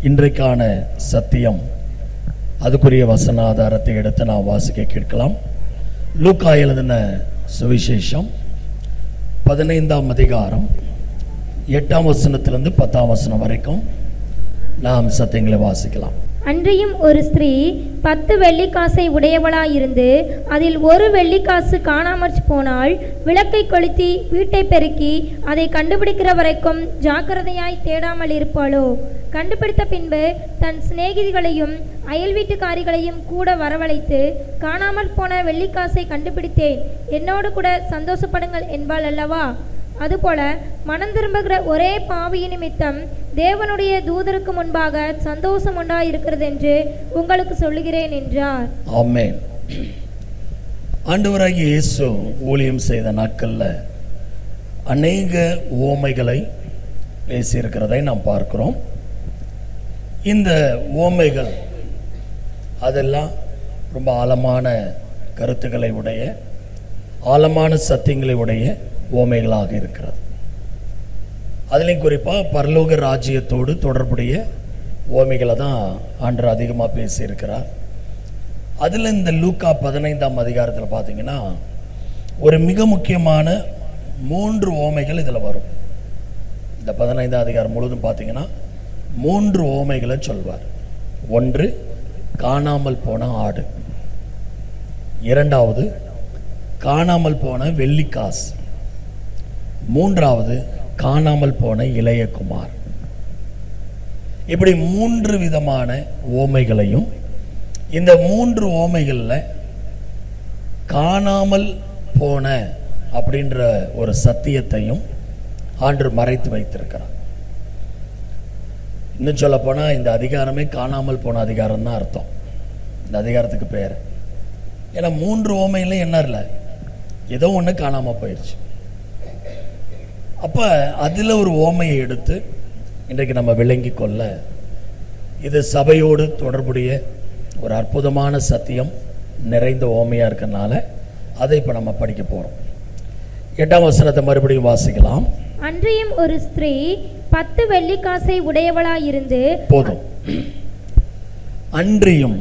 இன்றைக்கான சத்தியம் அதுக்குரிய வசன ஆதாரத்தை எடுத்து நாம் வாசிக்க கேட்கலாம். லூக்கா எழுதின சுவிசேஷம் 15ஆம் அதிகாரம் 8ஆம் வசனத்திலிருந்து 10ஆம் வசனம் வரைக்கும் நாம் சத்தியங்களை வாசிக்கலாம். அன்றியும் ஒரு ஸ்திரீ 10 வெள்ளிக்காசை உடையவளாயிருந்து அதில் ஒரு வெள்ளிக்காசு காணாமற் போனால் விளக்கை கொளுத்தி வீட்டை பெருக்கி அதை கண்டுபிடிக்கிற வரைக்கும் ஜாக்கிரதையாய் தேடாமல் இருப்பாளோ? கண்டுபிடித்த பின்பு தன் சிநேகிதிகளையும் அயல் வீட்டுக்காரிகளையும் கூட வரவழைத்து, காணாமல் போன வெள்ளிக்காசை கண்டுபிடித்தேன், என்னோடு கூட சந்தோஷப்படுங்கள் என்பாள் அல்லவா? அதுபோல மனம் திரும்புகிற ஒரே பாவி நிமித்தம் தேவனுடைய தூதருக்கு முன்பாக சந்தோஷம் உண்டாயிருக்கிறது என்று உங்களுக்கு சொல்லுகிறேன் என்றார். ஆமென். ஆண்டவராகிய இயேசு ஊழியம் செய்த நாட்கள்ல அநேக உவமைகளை பேசியிருக்கிறதை நாம் பார்க்கிறோம். இந்த உவமைகள் அதெல்லாம் ரொம்ப ஆழமான கருத்துக்களை உடைய, ஆழமான சத்தியங்களை உடைய உவமைகளாக இருக்கிறது. அதுலேயும் குறிப்பாக பரலோக ராஜ்யத்தோடு தொடர்புடைய உவமைகளை தான் ஆண்டவர் அதிகமாக பேசியிருக்கிறார். அதில் இந்த லூக்கா 15ஆம் அதிகாரத்தில் பார்த்தீங்கன்னா ஒரு மிக முக்கியமான 3 உவமைகள் இதில் வரும். இந்த 15ஆம் அதிகாரம் முழுவதும் பார்த்தீங்கன்னா 3 உவமைகளை சொல்வார். ஒன்று, காணாமல் போன ஆடு. இரண்டாவது, காணாமல் போன வெள்ளிக்காசு. மூன்றாவது, காணாமல் போன இளைய குமார். இப்படி 3 விதமான ஓமைகளையும், இந்த 3 ஓமைகளில் காணாமல் போன அப்படின்ற ஒரு சத்தியத்தையும் ஆண்டவர் மறைத்து வைத்திருக்கிறார். இன்னும் சொல்ல போனால் இந்த அதிகாரமே காணாமல் போன அதிகாரம் தான் அர்த்தம், இந்த அதிகாரத்துக்கு பேர். ஏன்னா 3 ஓமையில என்ன இல்லை, ஏதோ ஒன்று காணாமல் போயிடுச்சு. அப்போ அதில் ஒரு ஓமையை எடுத்து இன்றைக்கு நம்ம விளங்கி கொள்ள, இது சபையோடு தொடர்புடைய ஒரு அற்புதமான சத்தியம் நிறைந்த ஓமையாக இருக்கிறதுனால அதை இப்போ நம்ம படிக்க போகிறோம். 8ஆம் வசனத்தை மறுபடியும் வாசிக்கலாம். அன்றியும் ஒரு ஸ்திரீ 10 வெள்ளிக்காசை உடையவளாயிருந்து. போதும். அன்றியும்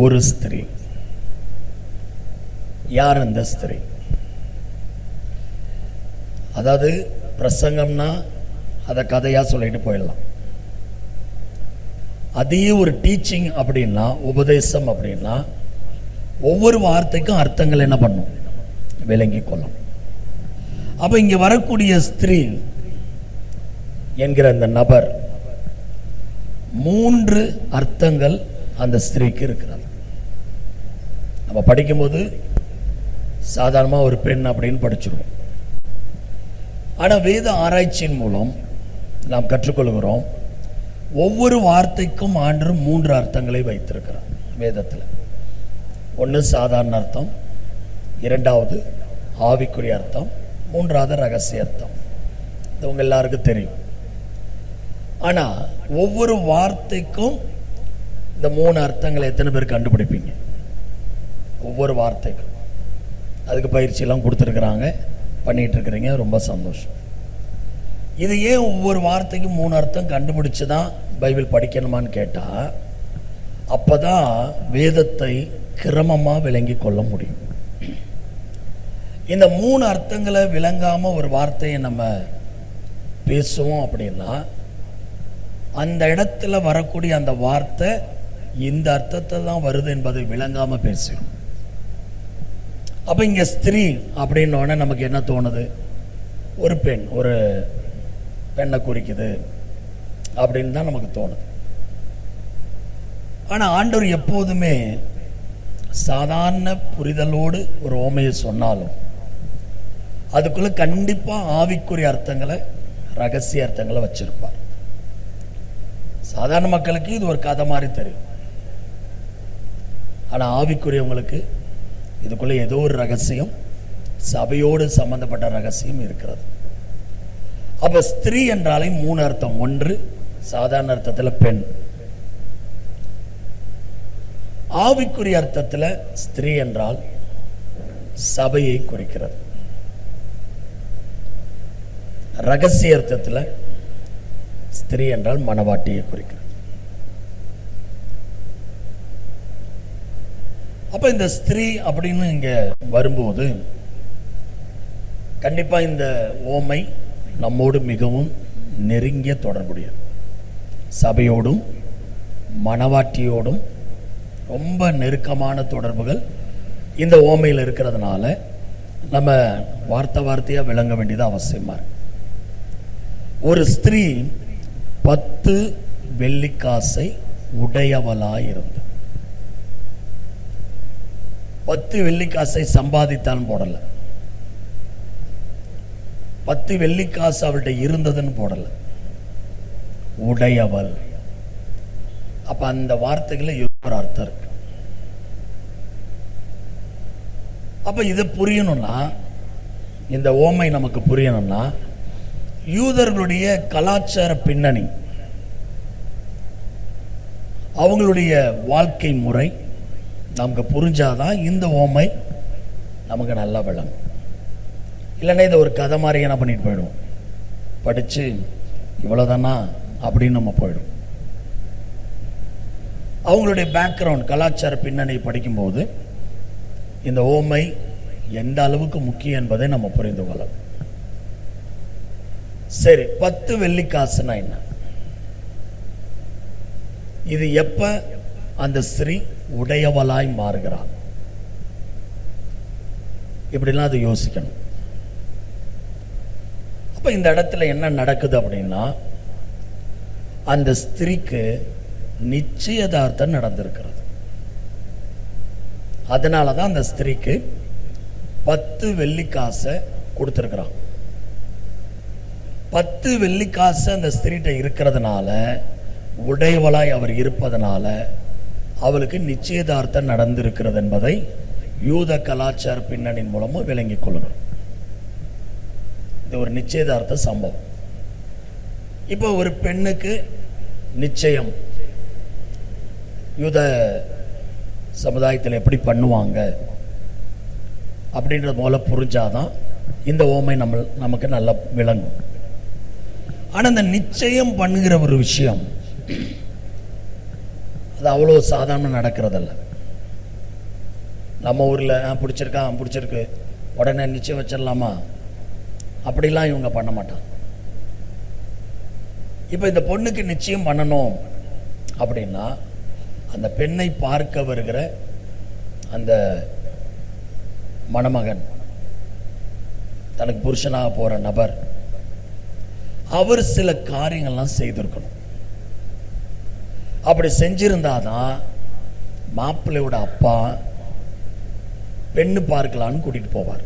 ஒரு ஸ்திரீ. யார் அந்த ஸ்திரீ? அதாவது பிரசங்கம்னா அதை கதையாக சொல்லிட்டு போயிடலாம். அதே ஒரு டீச்சிங் அப்படின்னா, உபதேசம் அப்படின்னா, ஒவ்வொரு வார்த்தைக்கும் அர்த்தங்கள் என்ன பண்ணும், விளங்கி கொள்ளும். அப்போ இங்கே வரக்கூடிய ஸ்திரீ என்கிற அந்த நபர் 3 அர்த்தங்கள் அந்த ஸ்திரீக்கு இருக்கிறது. நம்ம படிக்கும்போது சாதாரணமாக ஒரு பெண் அப்படின்னு படிச்சிருவோம். ஆனால் வேத ஆராய்ச்சியின் மூலம் நாம் கற்றுக்கொள்கிறோம், ஒவ்வொரு வார்த்தைக்கும் ஆண்டவர் 3 அர்த்தங்களை வைத்திருக்கிறார் வேதத்தில். ஒன்று சாதாரண அர்த்தம், இரண்டாவது ஆவிக்குரிய அர்த்தம், மூன்றாவது ரகசிய அர்த்தம். இது உங்க எல்லாருக்கும் தெரியும். ஆனால் ஒவ்வொரு வார்த்தைக்கும் இந்த 3 அர்த்தங்களை எத்தனை பேர் கண்டுபிடிப்பீங்க? ஒவ்வொரு வார்த்தைக்கும் அதுக்கு பயிற்சியெல்லாம் கொடுத்துருக்குறாங்க, பண்ணிட்டு இருக்கிறீங்க, ரொம்ப சந்தோஷம். இது ஏன் ஒவ்வொரு வார்த்தைக்கும் 3 அர்த்தம் கண்டுபிடிச்சு தான் பைபிள் படிக்கணுமான்னு கேட்டால், அப்போ தான் வேதத்தை கிரமமாக விளங்கி கொள்ள முடியும். இந்த 3 அர்த்தங்களை விளங்காமல் ஒரு வார்த்தையை நம்ம பேசுவோம் அப்படின்னா, அந்த இடத்துல வரக்கூடிய அந்த வார்த்தை இந்த அர்த்தத்தை தான் வருது என்பதை விளங்காமல் பேசுவோம். அப்போ இங்கே ஸ்திரீ அப்படின்னோடனே நமக்கு என்ன தோணுது? ஒரு பெண், ஒரு பெண்ணை குறிக்குது அப்படின்னு தான் நமக்கு தோணுது. ஆனால் ஆண்டவர் எப்போதுமே சாதாரண புரிதலோடு ஒரு ஓமையை சொன்னாலும் அதுக்குள்ள கண்டிப்பாக ஆவிக்குரிய அர்த்தங்களை, ரகசிய அர்த்தங்களை வச்சிருப்பார். சாதாரண மக்களுக்கு இது ஒரு கதை மாதிரி தெரியும். ஆனால் ஆவிக்குரியவங்களுக்கு இதுக்குள்ள ஏதோ ஒரு ரகசியம், சபையோடு சம்பந்தப்பட்ட ரகசியம் இருக்கிறது. அப்ப ஸ்திரீ என்றாலே 3 அர்த்தம். ஒன்று, சாதாரண அர்த்தத்தில் பெண். ஆவிக்குரிய அர்த்தத்தில் ஸ்திரீ என்றால் சபையை குறிக்கிறது. ரகசிய அர்த்தத்தில் ஸ்திரீ என்றால் மணவாட்டியை குறிக்கிறது. அப்ப இந்த ஸ்திரீ அப்படின்னு இங்க வரும்போது கண்டிப்பா இந்த ஓமை நம்மோடு மிகவும் நெருங்கிய தொடர்புடையது. சபையோடும் மணவாட்டியோடும் ரொம்ப நெருக்கமான தொடர்புகள் இந்த ஓமையில் இருக்கிறதுனால நம்ம வார்த்தையா விளங்க வேண்டியது அவசியமா இருக்கு. ஒரு ஸ்திரீ 10 வெள்ளிக்காசை உடையவளாய் இருந்து 10 வெள்ளிக்காசை சம்பாதித்தான் போடல, 10 வெள்ளிக்காசு அவள்கிட்ட இருந்ததுன்னு போடல, உடையவள். அப்ப அந்த வார்த்தைகளை ஒரு அர்த்தம் இருக்கு. அப்ப இது புரியணும்னா, இந்த ஓமை நமக்கு புரியணும்னா, யூதர்களுடைய கலாச்சார பின்னணி, அவங்களுடைய வாழ்க்கை முறை நமக்கு புரிஞ்சாதான் இந்த ஓமை நமக்கு நல்லா விளங்கும். இல்லைன்னா இதை ஒரு கதை மாதிரி என்ன பண்ணிட்டு போயிடுவோம், படிச்சு இவ்வளவுதானா அப்படின்னு நம்ம போயிடும். அவங்களுடைய பேக்ரவுண்ட் கலாச்சார பின்னணி படிக்கும்போது இந்த ஓமை எந்த அளவுக்கு முக்கியம் என்பதை நம்ம புரிந்து கொள்ளலாம். சரி, 10 வெள்ளிக்காசுனா என்ன? இது எப்ப அந்த ஸ்திரீ உடையவளாய் மாறுகிறாள்? இப்படிலாம் அதை யோசிக்கணும். அப்ப இந்த இடத்துல என்ன நடக்குது அப்படின்னா, அந்த ஸ்திரீக்கு நிச்சயதார்த்தம் நடந்திருக்கிறது. அதனாலதான் அந்த ஸ்திரீக்கு 10 வெள்ளிக்காசை கொடுத்திருக்கிறான். 10 வெள்ளிக்காசு அந்த ஸ்திரீட்ட இருக்கிறதுனால, உடையவளாய் அவர் இருப்பதனால அவளுக்கு நிச்சயதார்த்தம் நடந்திருக்கிறது என்பதை யூத கலாச்சார பின்னணியின் மூலமும் விளங்கிக் கொள்கிறோம். இது ஒரு நிச்சயதார்த்த சம்பவம். இப்போ ஒரு பெண்ணுக்கு நிச்சயம் யூத சமுதாயத்தில் எப்படி பண்ணுவாங்க அப்படின்றது மூல புரிஞ்சாதான் இந்த ஓமை நமக்கு நல்லா விளங்கும். ஆனால் இந்த நிச்சயம் பண்ணுகிற ஒரு விஷயம் அது அவ்வளோ சாதாரண நடக்கிறதல்ல. நம்ம ஊரில் பிடிச்சிருக்கு உடனே நிச்சயம் வச்சிடலாமா அப்படிலாம் இவங்க பண்ண மாட்டாங்க. இப்போ இந்த பொண்ணுக்கு நிச்சயம் பண்ணணும் அப்படின்னா, அந்த பெண்ணை பார்க்க வருகிற அந்த மணமகன், தனக்கு புருஷனாக போற நபர், அவர் சில காரியங்கள்லாம் செய்திருக்கணும். அப்படி செஞ்சிருந்தாதான் மாப்பிள்ளையோட அப்பா பெண்ணு பார்க்கலான்னு கூட்டிட்டு போவார்.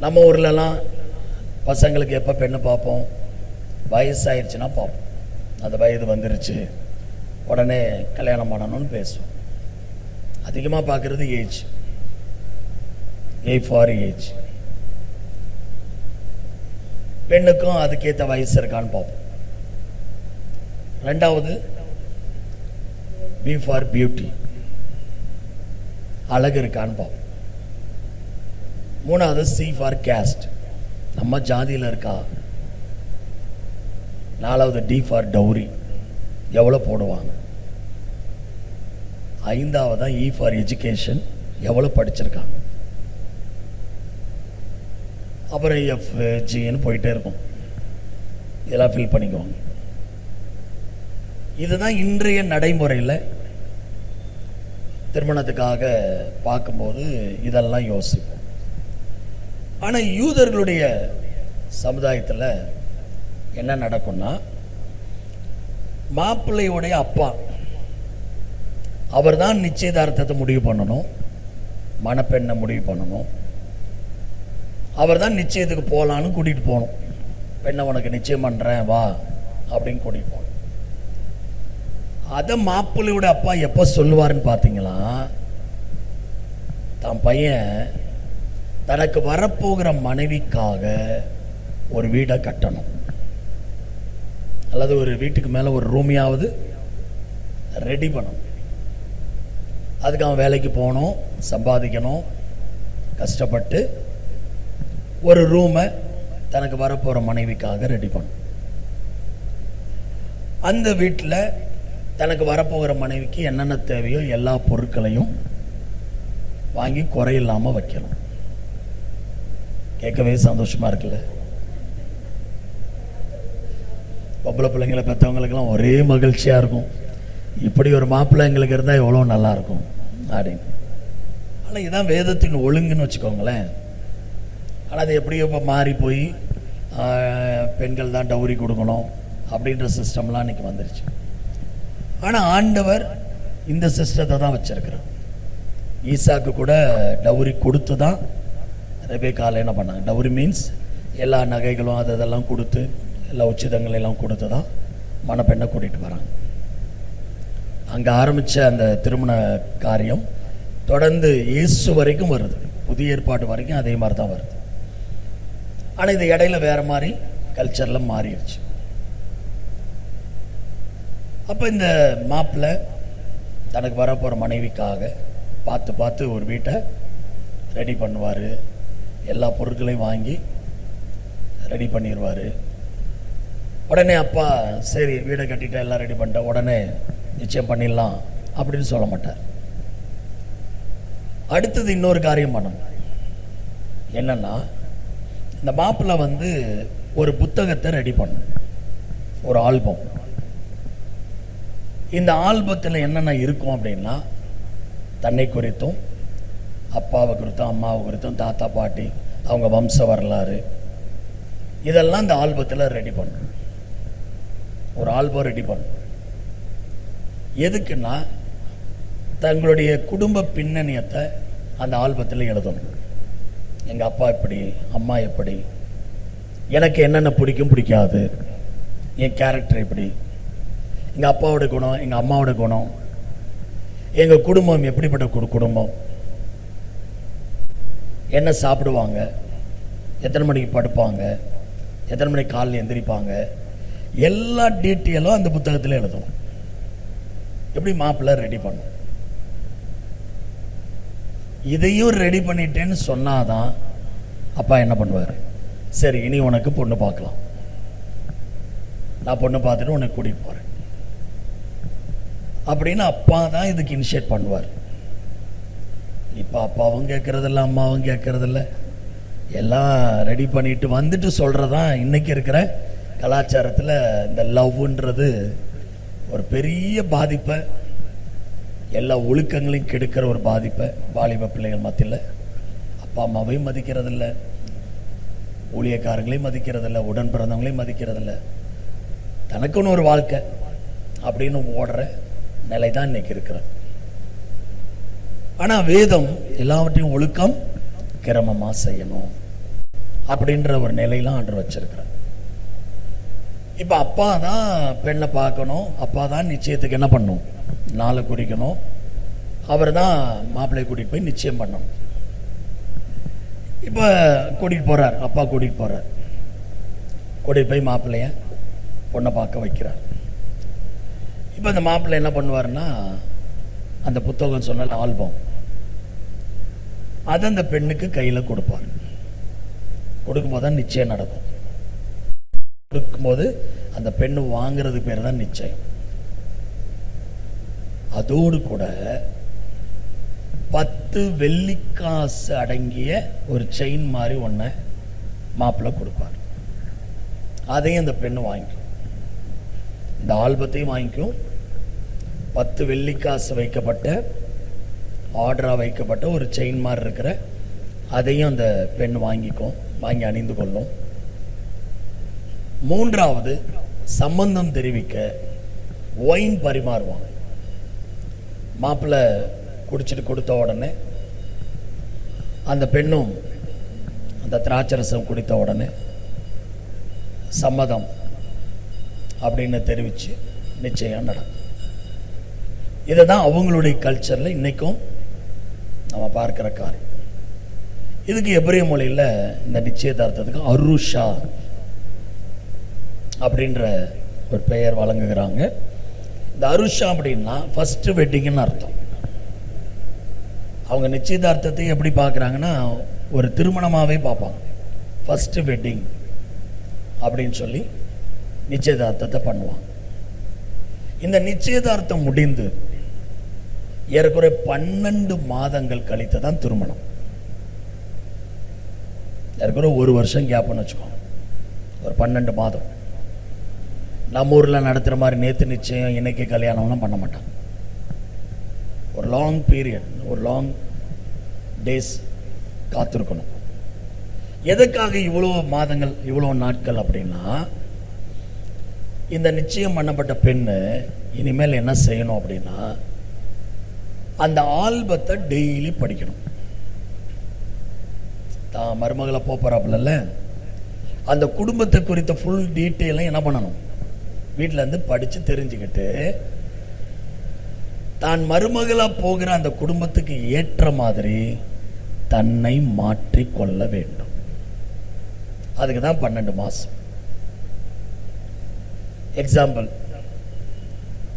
நம்ம ஊர்லலாம் பசங்களுக்கு எப்போ பெண்ணு பார்ப்போம், வயசாயிருச்சுன்னா பார்ப்போம். அந்த வயது வந்துருச்சு உடனே கல்யாணம் பண்ணணும்னு பேசுவோம். அதிகமாக பார்க்கறது ஏஜ் ஃபார் ஏஜ். பெண்ணுக்கும் அதுக்கேற்ற வயசு இருக்கான்னு பார்ப்போம். ரெண்டாவது பி ஃபார் பியூட்டி, அழகு இருக்கான்னு பார்ப்போம். மூணாவது சி ஃபார் கேஸ்ட், நம்ம ஜாதியில் இருக்கா. நாலாவது டி ஃபார் டவுரி, எவ்வளோ போடுவாங்க. ஐந்தாவதா இ ஃபார் எஜுகேஷன், எவ்வளோ படிச்சிருக்காங்க. அப்புறம் எஃப் ஜின்னு போயிட்டே இருக்கும். இதெல்லாம் ஃபில் பண்ணிக்குவாங்க. இதுதான் இன்றைய நடைமுறையில் திருமணத்துக்காக பார்க்கும்போது இதெல்லாம் யோசிப்போம். ஆனால் யூதர்களுடைய சமுதாயத்தில் என்ன நடக்கும்னா, மாப்பிள்ளையுடைய அப்பா அவர் தான் நிச்சயதார்த்தத்தை முடிவு பண்ணணும், மணப்பெண்ணை முடிவு பண்ணணும். அவர் தான் நிச்சயத்துக்கு போகலான்னு கூட்டிகிட்டு போகணும். பெண்ணை உனக்கு நிச்சயம் பண்ணுறேன் வா அப்படின்னு கூட்டிகிட்டு போகணும். அதை மாப்பிள்ளையோட அப்பா எப்போ சொல்லுவாருன்னு பார்த்தீங்களா, தான் பையன் தனக்கு வரப்போகிற மனைவிக்காக ஒரு வீடை கட்டணும், அல்லது ஒரு வீட்டுக்கு மேலே ஒரு ரூமையாவது ரெடி பண்ணணும். அதுக்கு அவன் வேலைக்கு போகணும், சம்பாதிக்கணும், கஷ்டப்பட்டு ஒரு ரூமை தனக்கு வரப்போகிற மனைவிக்காக ரெடி பண்ணணும். அந்த வீட்டில் தனக்கு வரப்போகிற மனைவிக்கு என்னென்ன தேவையோ எல்லா பொருட்களையும் வாங்கி குறையில்லாமல் வைக்கணும். கேட்கவே சந்தோஷமா இருக்குல்ல? பொம்பளை பிள்ளைங்களை பெற்றவங்களுக்கெல்லாம் ஒரே மகிழ்ச்சியாக இருக்கும், இப்படி ஒரு மாப்பிள்ளை எங்களுக்கு இருந்தால் எவ்வளோ நல்லா இருக்கும் அப்படின்னு. ஆனால் இதுதான் வேதத்தின் ஒழுங்குன்னு வச்சுக்கோங்களேன். ஆனால் அது எப்படியோ இப்போ மாறி போய் பெண்கள் தான் டவுரி கொடுக்கணும் அப்படின்ற சிஸ்டம்லாம் இன்றைக்கி வந்துருச்சு. ஆனால் ஆண்டவர் இந்த சிஸ்டத்தை தான் வச்சிருக்கிறார். ஈசாக்கு கூட டவுரி கொடுத்து தான் ரெபேக்கால என்ன பண்ணாங்க. டவுரி மீன்ஸ் எல்லா நகைகளும் அதெல்லாம் கொடுத்து எல்லா உச்சிதங்களெல்லாம் கொடுத்து தான் மணப்பெண்ணை கூட்டிகிட்டு வராங்க. அங்கே ஆரம்பித்த அந்த திருமண காரியம் தொடர்ந்து இயேசு வரைக்கும் வருது, புதிய ஏற்பாடு வரைக்கும் அதே மாதிரி தான் வருது. ஆனால் இது இடையில வேற மாதிரி கல்ச்சரில் மாறிடுச்சு. அப்போ இந்த மாப்பிள்ளை தனக்கு வரப்போகிற மனைவிக்காக பார்த்து பார்த்து ஒரு வீட்டை ரெடி பண்ணுவார், எல்லா பொருட்களையும் வாங்கி ரெடி பண்ணிடுவார். உடனே அப்பா சரி வீடை கட்டிட்டு எல்லாம் ரெடி பண்ணிட்டேன் உடனே நிச்சயம் பண்ணிடலாம் அப்படின்னு சொல்ல மாட்டார். அடுத்தது இன்னொரு காரியம் பண்ணணும். என்னன்னா, இந்த மாப்பிள்ளை ஒரு புத்தகத்தை ரெடி பண்ணும், ஒரு ஆல்பம். இந்த ஆல்பத்தில் என்னென்ன இருக்கும் அப்படின்னா, தன்னை குறித்தும் அப்பாவை குறித்தும் அம்மாவை குறித்தும் தாத்தா பாட்டி அவங்க வம்ச வரலாறு இதெல்லாம் இந்த ஆல்பத்தில் ரெடி பண்ணும். ஒரு ஆல்பம் ரெடி பண்ணும். எதுக்குன்னா, தங்களுடைய குடும்ப பின்னணியத்தை அந்த ஆல்பத்தில் எழுதணும். எங்கள் அப்பா எப்படி, அம்மா எப்படி, எனக்கு என்னென்ன பிடிக்கும் பிடிக்காது, என் கேரக்டர் எப்படி, எங்கள் அப்பாவோட குணம், எங்கள் அம்மாவோட குணம், எங்கள் குடும்பம் எப்படிப்பட்ட குடும்பம், என்ன சாப்பிடுவாங்க, எத்தனை மணிக்கு படுப்பாங்க, எத்தனை மணிக்கு காலையில் எந்திரிப்பாங்க, எல்லா டீட்டெயிலும் அந்த புத்தகத்தில் எழுதணும். எப்படி மாப்பிள்ளை ரெடி பண்ணும். இதையும் ரெடி பண்ணிட்டேன்னு சொன்னாதான் அப்பா என்ன பண்ணுவார், சரி இனி உனக்கு பொண்ணு பார்க்கலாம், நான் பொண்ணு பார்த்துட்டு உனக்கு கூட்டிகிட்டு போகிறேன் அப்படின்னு அப்பா தான் இதுக்கு இனிஷியேட் பண்ணுவார். இப்போ அப்பாவும் கேட்கறதில்ல, அம்மாவும் கேட்கறதில்ல, எல்லாம் ரெடி பண்ணிட்டு வந்துட்டு சொல்கிறதான் இன்னைக்கு இருக்கிற கலாச்சாரத்தில் இந்த லவ்ன்றது ஒரு பெரிய பாதிப்பை, எல்லா ஒழுக்கங்களையும் கெடுக்கிற ஒரு பாதிப்பை வாலிப பிள்ளைகள் மத்தியில். அப்பா அம்மாவையும் மதிக்கிறதில்ல, ஊழியக்காரங்களையும் மதிக்கிறதில்ல, உடன் பிறந்தவங்களையும் மதிக்கிறதில்ல, தனக்குன்னு ஒரு வாழ்க்கை அப்படின்னு ஓடுற நிலை தான் இன்னைக்கு இருக்கிறது. ஆனால் வேதம் எல்லாவற்றையும் ஒழுக்கம் கிரமமாக செய்யணும் அப்படின்ற ஒரு நிலையெல்லாம் ஆண்டு வச்சிருக்கிறார். இப்போ அப்பா தான் பெண்ணை பார்க்கணும், அப்பா தான் நிச்சயத்துக்கு என்ன பண்ணணும், நாளை குறிக்கணும், அவர் தான் மாப்பிள்ளையை கூட்டிகிட்டு போய் நிச்சயம் பண்ணணும். இப்போ கூட்டிகிட்டு போகிறார், அப்பா கூட்டிகிட்டு போகிறார், கூட்டிகிட்டு போய் மாப்பிள்ளைய பொண்ணை பார்க்க வைக்கிறார். இப்போ அந்த மாப்பிள்ளை என்ன பண்ணுவார்னா, அந்த புத்தகம் சொன்ன ஆல்பம் அதை அந்த பெண்ணுக்கு கையில் கொடுப்பார். கொடுக்கும்போது தான் நிச்சயம் நடக்கும். கொடுக்கும்போது அந்த பெண்ணு வாங்கிறது பேர் தான் நிச்சயம். அதோடு கூட 10 வெள்ளிக்காசு அடங்கிய ஒரு செயின் மாதிரி ஒன்றை மாப்பிள்ளை கொடுப்பார். அதையும் அந்த பெண்ணு வாங்கிக்கும், இந்த ஆல்பத்தையும் வாங்கிக்கும். 10 வெள்ளிக்காசு வைக்கப்பட்ட, ஆர்டராக வைக்கப்பட்ட ஒரு செயின் மாதிரி இருக்கிற அதையும் அந்த பெண் வாங்கிக்கும், வாங்கி அணிந்து கொள்ளும். மூன்றாவது, சம்பந்தம் தெரிவிக்க ஒயின் பரிமாறுவாங்க. மாப்பிள்ளை குடிச்சிட்டு கொடுத்த உடனே அந்த பெண்ணும் அந்த திராட்சரசம் குடித்த உடனே சம்மதம் அப்படின்னு தெரிவித்து நிச்சயம் நடக்கும். இதை தான் அவங்களுடைய கல்ச்சரில் இன்னைக்கும் நம்ம பார்க்கிற காரியம். இதுக்கு எபிரேய மொழியில் இந்த நிச்சயதார்த்தத்துக்கு அருஷா அப்படின்ற ஒரு பெயர் வழங்குகிறாங்க. இந்த அருஷா அப்படின்னா ஃபர்ஸ்ட் வெட்டிங்னு அர்த்தம். அவங்க நிச்சயதார்த்தத்தை எப்படி பார்க்குறாங்கன்னா, ஒரு திருமணமாகவே பார்ப்பாங்க. ஃபர்ஸ்ட் வெட்டிங் அப்படின்னு சொல்லி நிச்சயதார்த்தத்தை பண்ணுவாங்க. இந்த நிச்சயதார்த்தம் முடிந்து ஏறக்குறை 12 மாதங்கள் கழித்து தான் திருமணம். ஏறக்குறை 1 வருஷம் கேப்னு வச்சுக்கோங்க, ஒரு 12 மாதம். நம்ம ஊரில் நடத்துகிற மாதிரி நேற்று நிச்சயம் இன்னைக்கு கல்யாணம்லாம் பண்ண மாட்டாங்க. ஒரு லாங் பீரியட், ஒரு லாங் டேஸ் காத்திருக்கணும். எதுக்காக இவ்வளோ மாதங்கள், இவ்வளோ நாட்கள் அப்படின்னா, இந்த நிச்சயம் பண்ணப்பட்ட பெண்ணு இனிமேல் என்ன செய்யணும் அப்படின்னா, அந்த ஆல்பத்தை டெய்லி படிக்கணும். தான் மருமகளை போறாப்புல அந்த குடும்பத்தை குறித்த ஃபுல் டீட்டெயிலும் என்ன பண்ணணும், வீட்டில் இருந்து படித்து தெரிஞ்சுக்கிட்டு தான் மருமகளா போகிற அந்த குடும்பத்துக்கு ஏற்ற மாதிரி தன்னை மாற்றிக்கொள்ள வேண்டும். அதுக்கு தான் 12 மாதம். எக்ஸாம்பிள்,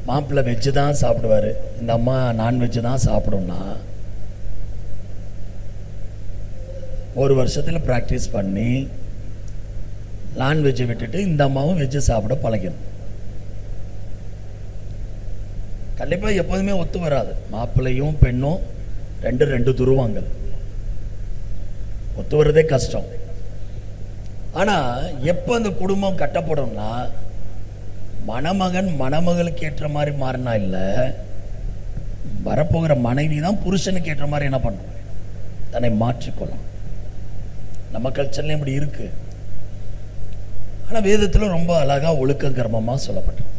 மாப்பிள்ளை வெஜ்ஜு தான் சாப்பிடுவார், இந்த அம்மா நான்வெஜ்ஜு தான் சாப்பிடும்னா 1 வருஷத்தில் ப்ராக்டிஸ் பண்ணி நான்வெஜ்ஜை விட்டுட்டு இந்த அம்மாவும் வெஜ்ஜு சாப்பிட பழகணும். கண்டிப்பாக எப்போதுமே ஒத்து வராது. மாப்பிள்ளையும் பெண்ணும் ரெண்டு துருவங்கள், ஒத்து வர்றதே கஷ்டம். ஆனால் எப்போ அந்த குடும்பம் கட்டப்படும்னா, மணமகன் மணமகளுக்கு ஏற்ற மாதிரி மாறினா இல்லை, வரப்போகிற மனைவி தான் புருஷனுக்கு ஏற்ற மாதிரி என்ன பண்ணும், தன்னை மாற்றிக்கொள்ளும். நம்ம கல்ச்சர்லையும் இப்படி இருக்கு. ஆனால் வேதத்தில் ரொம்ப அழகா ஒழுக்க கர்மமாக சொல்லப்பட்டது.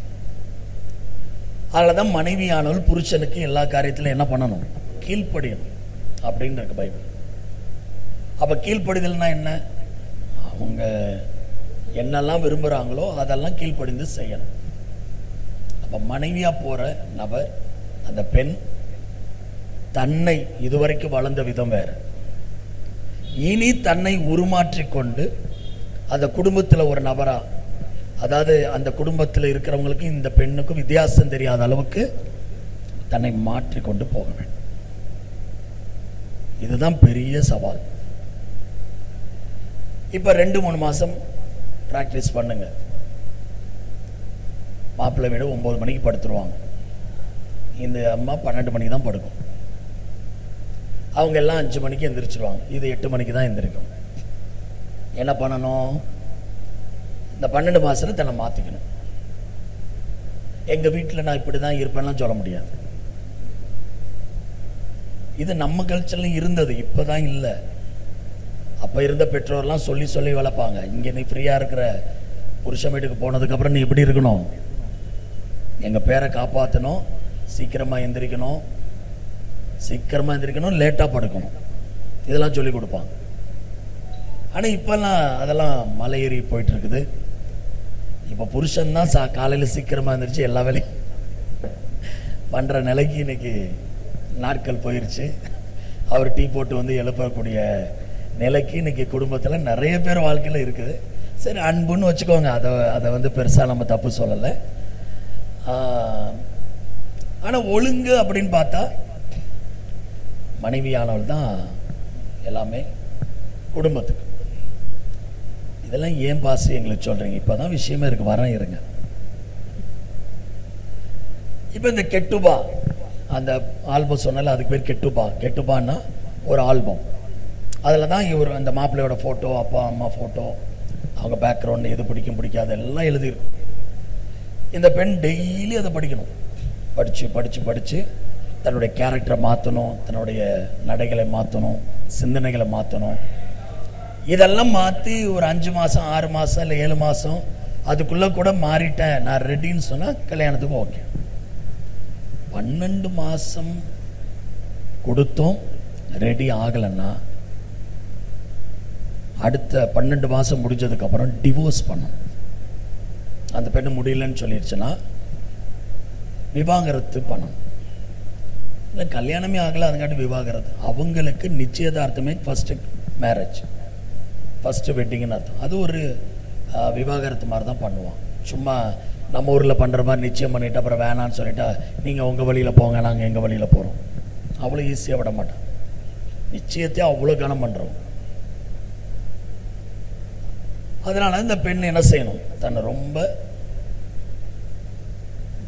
அதில் தான் மனைவியானவள் புருஷனுக்கு எல்லா காரியத்திலும் என்ன பண்ணணும், கீழ்ப்படியணும் அப்படின்னு இருக்கு பைபிள். அப்போ கீழ்ப்படிதல்னா என்ன, அவங்க என்னெல்லாம் விரும்புகிறாங்களோ அதெல்லாம் கீழ்ப்படிந்து செய்யணும். அப்போ மனைவியாக போகிற நபர், அந்த பெண் தன்னை இதுவரைக்கும் வளர்ந்த விதம் வேறு, இனி தன்னை உருமாற்றிக்கொண்டு அந்த குடும்பத்தில் ஒரு நபரா, அதாவது அந்த குடும்பத்தில் இருக்கிறவங்களுக்கு இந்த பெண்ணுக்கும் வித்தியாசம் தெரியாத அளவுக்கு தன்னை மாற்றிக்கொண்டு போக வேண்டும். இதுதான் பெரிய சவால். இப்போ 2-3 மாதம் ப்ராக்டிஸ் பண்ணுங்க. மாப்பிள்ளை வீடு 9 மணிக்கு படுத்துருவாங்க, இந்த அம்மா 12 மணிக்கு தான் படுக்கும். அவங்க எல்லாம் 5 மணிக்கு எந்திரிச்சிருவாங்க, இது 8 மணிக்கு தான் எந்திரிக்கும். என்ன பண்ணணும், இந்த 12 மாதத்தில் தன்னை மாற்றிக்கணும். எங்கள் வீட்டில் நான் இப்படி தான் இருப்பேன்லாம் சொல்ல முடியாது. இது நம்ம கல்ச்சர்லையும் இருந்தது, இப்போ தான் இல்லை. அப்போ இருந்த பெற்றோர்லாம் சொல்லி சொல்லி வளர்ப்பாங்க, இங்கே நீ ஃப்ரீயாக இருக்கிற புருஷன் வீட்டுக்கு போனதுக்கப்புறம் நீ எப்படி இருக்கணும், எங்கள் பேரை காப்பாற்றணும், சீக்கிரமாக எந்திரிக்கணும், லேட்டாக படுக்கணும், இதெல்லாம் சொல்லி கொடுப்பாங்க. ஆனால் இப்போல்லாம் அதெல்லாம் மலை ஏறி போயிட்டு இருக்குது. இப்போ புருஷன் தான் காலையில் சீக்கிரமாக இருந்துருச்சு எல்லா வேலையும் பண்ணுற நிலைக்கு இன்னைக்கு நாட்கள் போயிடுச்சு. அவர் டீ போட்டு வந்து எழுப்பக்கூடிய நிலைக்கு இன்னைக்கு குடும்பத்தில் நிறைய பேர் வாழ்க்கையில் இருக்குது. சரி, அன்புன்னு வச்சுக்கோங்க, அதை வந்து பெருசாக நம்ம தப்பு சொல்லலை. ஆனால் ஒழுங்கு அப்படின்னு பார்த்தா மனைவியானவள் தான் எல்லாமே குடும்பத்துக்கு. இதெல்லாம் ஏன் பாஸ் எங்களுக்கு சொல்றீங்க, இப்போதான் விஷயமே இருக்கு, வரேன் இருங்க. இப்போ இந்த கெட்டுபா, அந்த ஆல்பம் சொன்னால அதுக்கு பேர் கெட்டுபா. கெட்டுபான்னா ஒரு ஆல்பம். அதில் தான் இவர் அந்த மாப்பிள்ளையோட ஃபோட்டோ, அப்பா அம்மா ஃபோட்டோ, அவங்க பேக்ரவுண்டு, எது பிடிக்கும் பிடிக்காது எல்லாம் எழுதியிருக்கும். இந்த பெண் டெய்லி அதை படிக்கணும். படித்து தன்னுடைய கேரக்டரை மாற்றணும், தன்னுடைய நடைகளை மாற்றணும், சிந்தனைகளை மாற்றணும். இதெல்லாம் மாற்றி ஒரு 5 மாதம் 6 மாதம் இல்லை 7 மாதம் அதுக்குள்ளே கூட மாறிட்டேன், நான் ரெடின்னு சொன்னால் கல்யாணத்துக்கு ஓகே. 12 மாதம் கொடுத்தோம், ரெடி ஆகலைன்னா அடுத்த 12 மாதம் முடிஞ்சதுக்கப்புறம் டிவோர்ஸ் பண்ணணும். அந்த பெண்ணு முடியலன்னு சொல்லிடுச்சுன்னா விவாகரத்து பண்ணணும். இல்லை கல்யாணமே ஆகலை அதுங்காட்டி விவாகரத்து. அவங்களுக்கு நிச்சயதார்த்தமே ஃபஸ்ட்டு மேரேஜ், ஃபஸ்ட்டு வெட்டிங்னு அர்த்தம். அது ஒரு விவாகரத்து மாதிரி தான் பண்ணுவான். சும்மா நம்ம ஊரில் பண்ணுற மாதிரி நிச்சயம் பண்ணிவிட்டு அப்புறம் வேணான்னு சொல்லிட்டா நீங்கள் உங்கள் வழியில் போங்க, நாங்கள் எங்கள் வழியில் போகிறோம், அவ்வளோ ஈஸியாக விட மாட்டோம். நிச்சயத்தை அவ்வளோ கனம் பண்ணுறோம். அதனால் இந்த பெண் என்ன செய்யணும், தன்னை ரொம்ப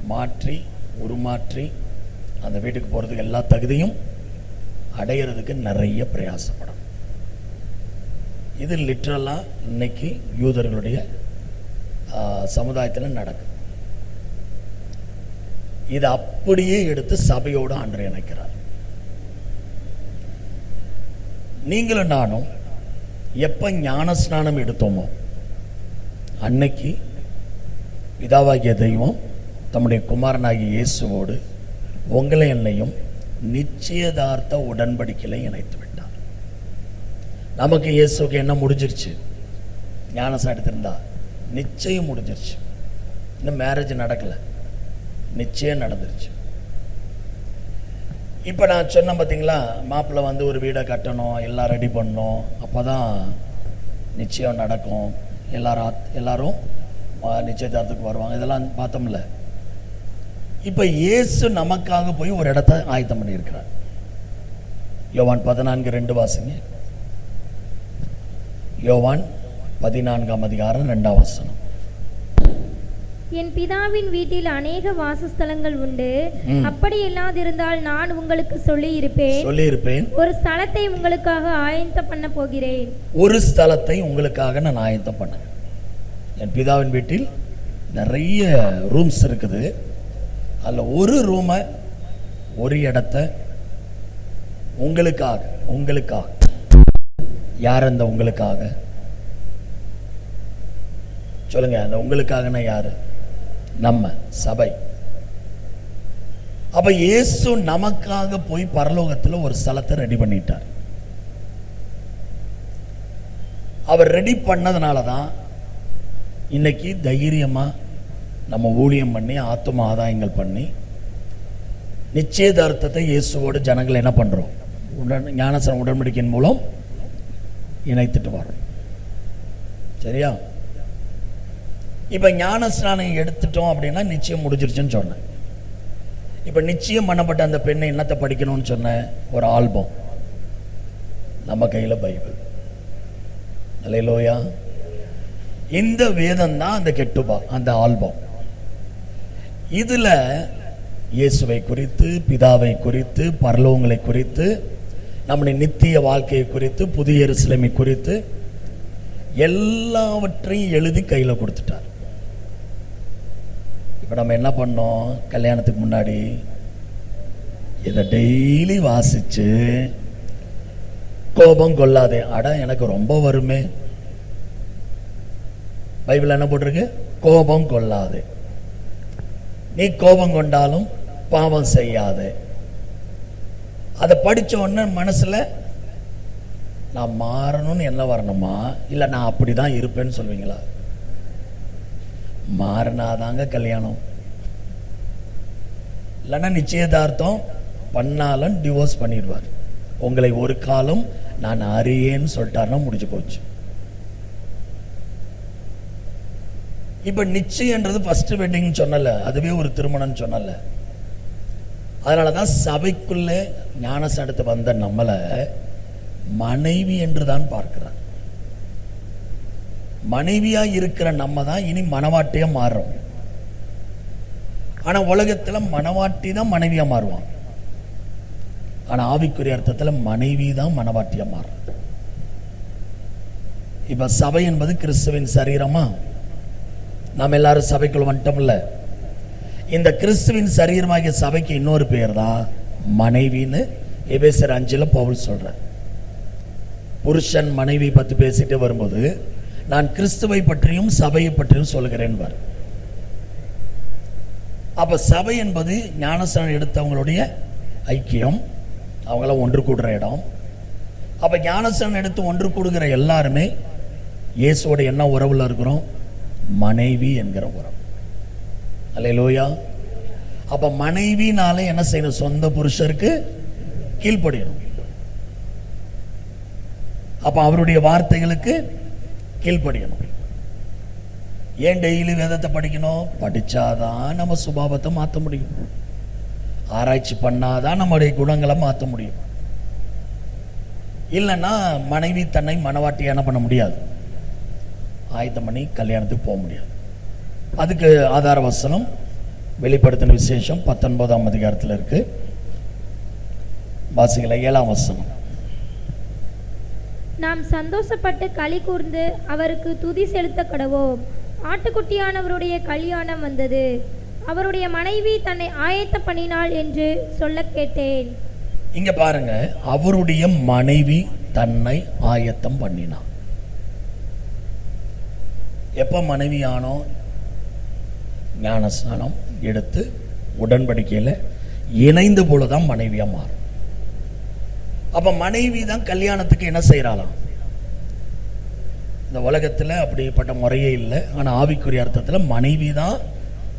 மாற்றி உருமாற்றி அந்த வீட்டுக்கு போகிறதுக்கு எல்லா தகுதியும் அடையிறதுக்கு நிறைய பிரயாசப்படும். இது லிட்ரலாக இன்னைக்கு யூதர்களுடைய சமுதாயத்தில் நடக்குது. இது அப்படியே எடுத்து சபையோடு ஆண்டவர் இணைக்கிறார். நீங்களும் நானும் எப்போ ஞான ஸ்நானம் எடுத்தோமோ அன்னைக்கு பிதாவாகிய தெய்வம் தம்முடைய குமாரனாகிய இயேசுவோடு உங்களை என்னையும் நிச்சயதார்த்த உடன்படிக்கையில இணைத்து விட்டார். நமக்கு இயேசுக்கு என்ன முடிஞ்சிருச்சு? ஞானஸ்நானம் எடுத்திருந்தா நிச்சயம் முடிஞ்சிருச்சு. இன்னும் மேரேஜ் நடக்கல, நிச்சயம் நடந்துருச்சு. இப்போ நான் சொன்னேன் பார்த்தீங்களா, மாப்பிள்ளை வந்து ஒரு வீடை கட்டணும், எல்லாம் ரெடி பண்ணணும், அப்போ தான் நிச்சயம் நடக்கும், எல்லாரும் நிச்சயதார்த்தத்துக்கு வருவாங்க, இதெல்லாம் பார்த்தோம்ல. இப்போ இயேசு நமக்காக போய் ஒரு இடத்தை ஆயத்தம் பண்ணியிருக்கிறார். யோவான் 14:2 வாசிங்க. யோவான் 14:2. என் பிதாவின் வீட்டில் அநேக வாசஸ்தலங்கள் உண்டு, அப்படி இல்லாதிருந்தால் நான் உங்களுக்கு சொல்லியிருப்பேன். ஒரு ஸ்தலத்தை உங்களுக்காக ஆயத்தம் பண்ண போகிறேன். ஒரு ஸ்தலத்தை உங்களுக்காக நான் ஆயத்தம் பண்ணேன். என் பிதாவின் வீட்டில் நிறைய ரூம்ஸ் இருக்குது. அதில் ஒரு ரூமை, ஒரு இடத்த உங்களுக்காக. யார் அந்த உங்களுக்காக? சொல்லுங்க, அந்த உங்களுக்காகனா யாரு? நம்ம சபை. அப்ப இயேசு நமக்காக போய் பரலோகத்தில் ஒரு ஸ்தலத்தை ரெடி பண்ணிட்டார். அவர் ரெடி பண்ணதுனால தான் இன்னைக்கு தைரியமா நம்ம ஊழியம் பண்ணி ஆத்தும ஆதாயங்கள் பண்ணி நிச்சயதார்த்தத்தை இயேசுவோடு ஜனங்கள் என்ன பண்றோம்? ஞானஸ்நான உடன்படிக்கையின் மூலம் இணைத்துட்டு வரோம். சரியா? இப்ப ஞானஸ்நானம் எடுத்துட்டோம் அப்படின்னா நிச்சயம் முடிஞ்சிருச்சுன்னு சொன்னேன். இப்ப நிச்சயம் பண்ணப்பட்ட அந்த பெண்ணை என்னத்தை படிக்கணும்னு சொன்னேன்? ஒரு ஆல்பம். நம்ம கையில பைபிள். அல்லேலூயா. இந்த வேதம் தான் அந்த கெட்டுபா, அந்த ஆல்பம். இதுல இயேசுவை குறித்து, பிதாவை குறித்து, பரலோகங்களை குறித்து, நம்முடைய நித்திய வாழ்க்கையை குறித்து, புதிய எருசலேமை குறித்து எல்லாவற்றையும் எழுதி கையில கொடுத்துட்டார். இப்ப நம்ம என்ன பண்ணோம்? கல்யாணத்துக்கு முன்னாடி இதை டெய்லி வாசிச்சு கோபம் கொள்ளாதே. அட எனக்கு ரொம்ப வருமே. பைபிள் என்ன போட்டிருக்கு? கோபம் கொள்ளாதே. நீ கோபம் கொண்டாலும் பாவம் செய்யாதே. அதை படிச்ச உடனே மனசுல நான் மாறணும்னு என்ன வரணுமா? இல்ல நான் அப்படிதான் இருப்பேன்னு சொல்வீங்களா? மாறினாதாங்க கல்யாணம். இல்லைன்னா நிச்சயதார்த்தம் பண்ணாலும் டிவோர்ஸ் பண்ணிடுவார். உங்களை ஒரு காலம் நான் அறியேன்னு சொல்லிட்டாருன்னா முடிஞ்சு போச்சு. இப்ப நிச்சயம்ன்றது ஃபர்ஸ்ட் வெட்டிங் சொன்னல, அதுவே ஒரு திருமணம் சொன்னல. அதனாலதான் சபைக்குள்ளே ஞானஸ்நானத்து வந்த நம்மளை மனைவி என்றுதான் பார்க்கிறார். மனைவியா இருக்கிற நம்ம தான் இனி மனவாட்டியா மாறுறோம். ஆனா உலகத்துல மனவாட்டி தான் மனைவியா மாறுவான். ஆனா ஆவிக்குரிய அர்த்தத்துல மனைவி தான் மனவாட்டியா மாறுறது. இப்ப சபை என்பது கிறிஸ்துவின் சரீரமா? நாம் எல்லாரும் சபைக்குள்ள வந்துட்டோம்ல. இந்த கிறிஸ்துவின் சரீரமாகிய சபைக்கு இன்னொரு பேர் தான் மனைவின்னு எபேசியர் 5 பவுல் சொல்ற. புருஷன் மனைவி பத்தி பேசிட்டு வரும்போது நான் கிறிஸ்துவை பற்றியும் சபையை பற்றியும் சொல்கிறேன். அப்ப சபை என்பது ஞானஸ்நானம் எடுத்தவங்களுடைய ஐக்கியம், அவங்களாம் ஒன்று கூடுற இடம். அப்ப ஞானஸ்நானம் எடுத்து ஒன்று கூடுகிற எல்லாருமே இயேசுவோட என்ன உறவுல இருக்கிறோம்? மனைவி என்கிற உறவு. அல்லேலூயா. அப்ப மனைவினாலே என்ன செய்யணும்? சொந்த புருஷருக்கு கீழ்ப்படியணும். அப்ப அவருடைய வார்த்தைகளுக்கு கீழ்ப்படியணும். ஏன் டெய்லி வேதத்தை படிக்கணும்? படிச்சாதான் நம்ம சுபாவத்தை மாற்ற முடியும். ஆராய்ச்சி பண்ணாதான் நம்முடைய குணங்களை மாற்ற முடியும். இல்லைன்னா மனைவி தன்னை மனவாட்டி என்ன பண்ண முடியாது, ஆயத்தம் பண்ணி கல்யாணத்துக்கு போக முடியாது. அதுக்கு ஆதார வசனம் வெளிப்படுத்தின விசேஷம் 19ஆம் அதிகாரத்தில் இருக்கு. வாசிக்கல 7ஆம் வசனம். நாம் சந்தோஷப்பட்டு களி கூர்ந்து அவருக்கு துதி செலுத்த கடவோம். ஆட்டுக்குட்டியானவருடைய கல்யாணம் வந்தது, அவருடைய மனைவி தன்னை ஆயத்த பண்ணினாள் என்று சொல்ல கேட்டேன். இங்க பாருங்க, அவருடைய மனைவி தன்னை ஆயத்தம் பண்ணினாள். எப்ப மனைவி ஆனோ? ஞானஸ்நானம் எடுத்து உடன்படிக்கையில் இணைந்து போலதான் மனைவியா மாறும். அப்ப மனைவி தான் கல்யாணத்துக்கு என்ன செய்யறாளாம்? இந்த உலகத்துல அப்படிப்பட்ட முறையே இல்லை. ஆனா ஆவிக்குரிய அர்த்தத்துல மனைவி தான்